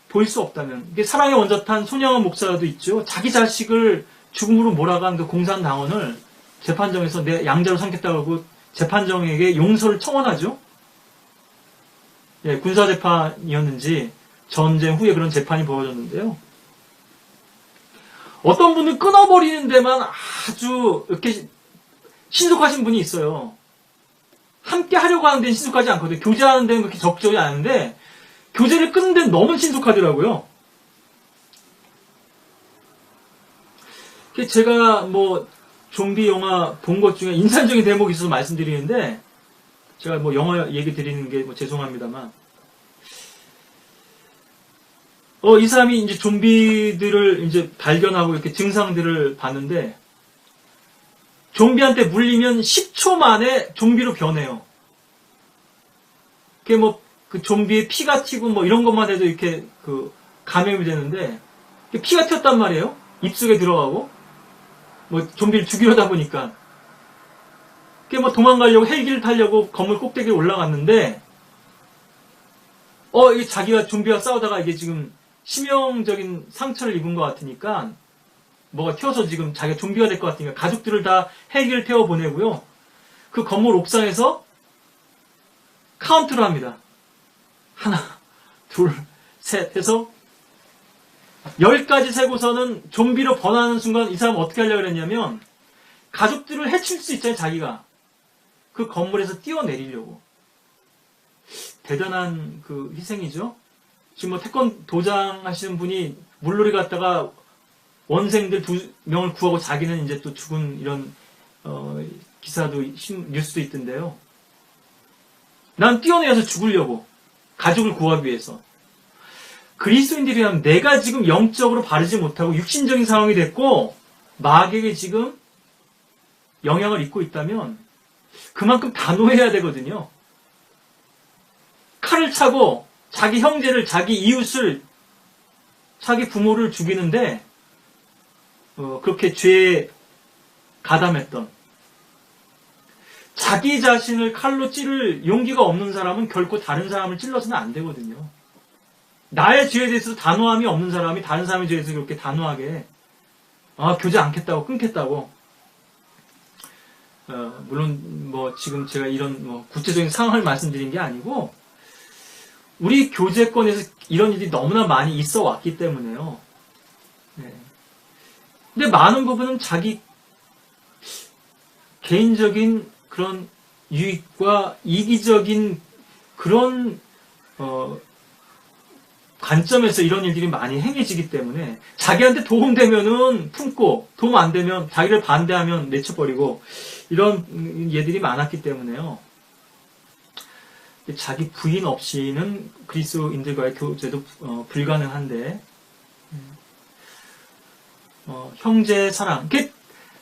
볼 수 없다면, 이게 사랑의 원자탄 손양원 목사도 있죠. 자기 자식을 죽음으로 몰아간 그 공산당원을 재판정에서 내 양자로 삼겠다고 하고 재판정에게 용서를 청원하죠. 예, 군사재판이었는지 전쟁 후에 그런 재판이 벌어졌는데요. 어떤 분은 끊어버리는 데만 아주 이렇게 신속하신 분이 있어요. 함께 하려고 하는 데는 신속하지 않거든요. 교제하는 데는 그렇게 적절히 않은데 교제를 끊는 데는 너무 신속하더라고요. 제가 뭐 좀비 영화 본 것 중에 인상적인 대목이 있어서 말씀드리는데 제가 뭐 영화 얘기 드리는 게 뭐 죄송합니다만 이 사람이 이제 좀비들을 이제 발견하고 이렇게 증상들을 봤는데 좀비한테 물리면 10초 만에 좀비로 변해요. 그게 뭐 그 좀비의 피가 튀고 뭐 이런 것만 해도 이렇게 그 감염이 되는데 피가 튀었단 말이에요. 입속에 들어가고 뭐 좀비를 죽이려다 보니까 그게 뭐 도망가려고 헬기를 타려고 건물 꼭대기에 올라갔는데 이게 자기가 좀비와 싸우다가 이게 지금 치명적인 상처를 입은 것 같으니까 뭐가 튀어서 지금 자기가 좀비가 될 것 같으니까 가족들을 다 헬기를 태워 보내고요. 그 건물 옥상에서 카운트를 합니다. 하나, 둘, 셋 해서 10가지 세고서는 좀비로 번화하는 순간 이 사람 어떻게 하려고 그랬냐면 가족들을 해칠 수 있잖아요. 자기가 그 건물에서 뛰어내리려고. 대단한 그 희생이죠. 지금 뭐 태권 도장 하시는 분이 물놀이 갔다가 원생들 2명을 구하고 자기는 이제 또 죽은 이런 기사도 뉴스도 있던데요. 난 뛰어내려서 죽으려고. 가족을 구하기 위해서. 그리스도인들이라면 내가 지금 영적으로 바르지 못하고 육신적인 상황이 됐고 마귀에게 지금 영향을 입고 있다면 그만큼 단호해야 되거든요. 칼을 차고 자기 형제를, 자기 이웃을, 자기 부모를 죽이는데 그렇게 죄에 가담했던 자기 자신을 칼로 찌를 용기가 없는 사람은 결코 다른 사람을 찔러서는 안 되거든요. 나의 죄에 대해서 단호함이 없는 사람이 다른 사람의 죄에 대해서 그렇게 단호하게 교제 않겠다고 끊겠다고 물론 뭐 지금 제가 이런 뭐 구체적인 상황을 말씀드린 게 아니고 우리 교제권에서 이런 일이 너무나 많이 있어 왔기 때문에요. 네. 근데 많은 부분은 자기 개인적인 그런 유익과 이기적인 그런 관점에서 이런 일들이 많이 행해지기 때문에 자기한테 도움되면은 품고 도움 안 되면 자기를 반대하면 내쳐버리고 이런 예들이 많았기 때문에요. 자기 부인 없이는 그리스도인들과의 교제도 불가능한데 형제 사랑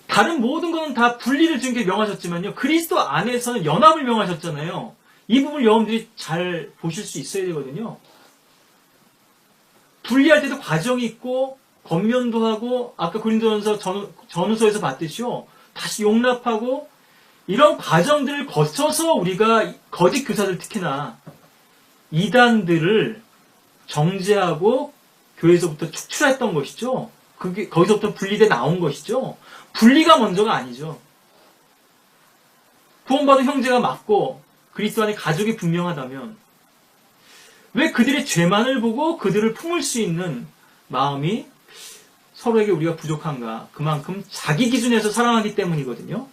다른 모든 것은 다 분리를 주님께 명하셨지만요. 그리스도 안에서는 연합을 명하셨잖아요. 이 부분을 여러분들이 잘 보실 수 있어야 되거든요. 분리할 때도 과정이 있고 권면도 하고 아까 고린도전서 전후서에서 봤듯이요. 다시 용납하고 이런 과정들을 거쳐서 우리가 거짓 교사들 특히나 이단들을 정죄하고 교회에서부터 축출했던 것이죠. 그게 거기서부터 분리돼 나온 것이죠. 분리가 먼저가 아니죠. 구원받은 형제가 맞고 그리스도 안에 가족이 분명하다면 왜 그들의 죄만을 보고 그들을 품을 수 있는 마음이 서로에게 우리가 부족한가? 그만큼 자기 기준에서 사랑하기 때문이거든요.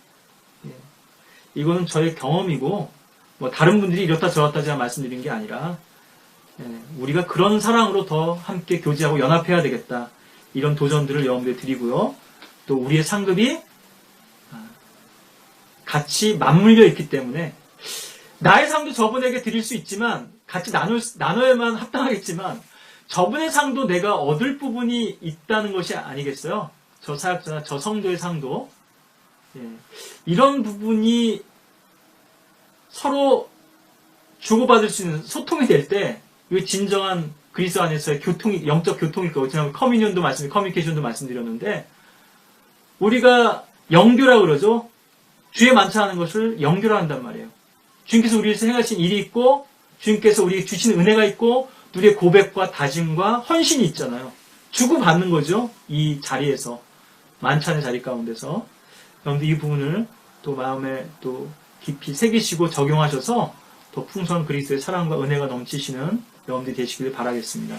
이거는 저의 경험이고 뭐 다른 분들이 이렇다 저렇다 제가 말씀드린 게 아니라 우리가 그런 사랑으로 더 함께 교제하고 연합해야 되겠다. 이런 도전들을 여러분들 드리고요. 또 우리의 상급이 같이 맞물려 있기 때문에 나의 상도 저분에게 드릴 수 있지만 같이 나눠야만 합당하겠지만 저분의 상도 내가 얻을 부분이 있다는 것이 아니겠어요? 저 사역자나 저 성도의 상도 이런 부분이 서로 주고받을 수 있는 소통이 될 때 이 진정한 그리스도 안에서의 교통이 영적 교통일 거고 지난번 커뮤니케이션도 말씀드렸는데 우리가 영교라고 그러죠. 주에 만찬하는 것을 영교라 한단 말이에요. 주님께서 우리에서 행하신 일이 있고 주님께서 우리에게 주신 은혜가 있고 우리의 고백과 다짐과 헌신이 있잖아요. 주고받는 거죠. 이 자리에서 만찬의 자리 가운데서 여러분들 이 부분을 또 마음에 또 깊이 새기시고 적용하셔서 더 풍성한 그리스도의 사랑과 은혜가 넘치시는 여러분들이 되시길 바라겠습니다.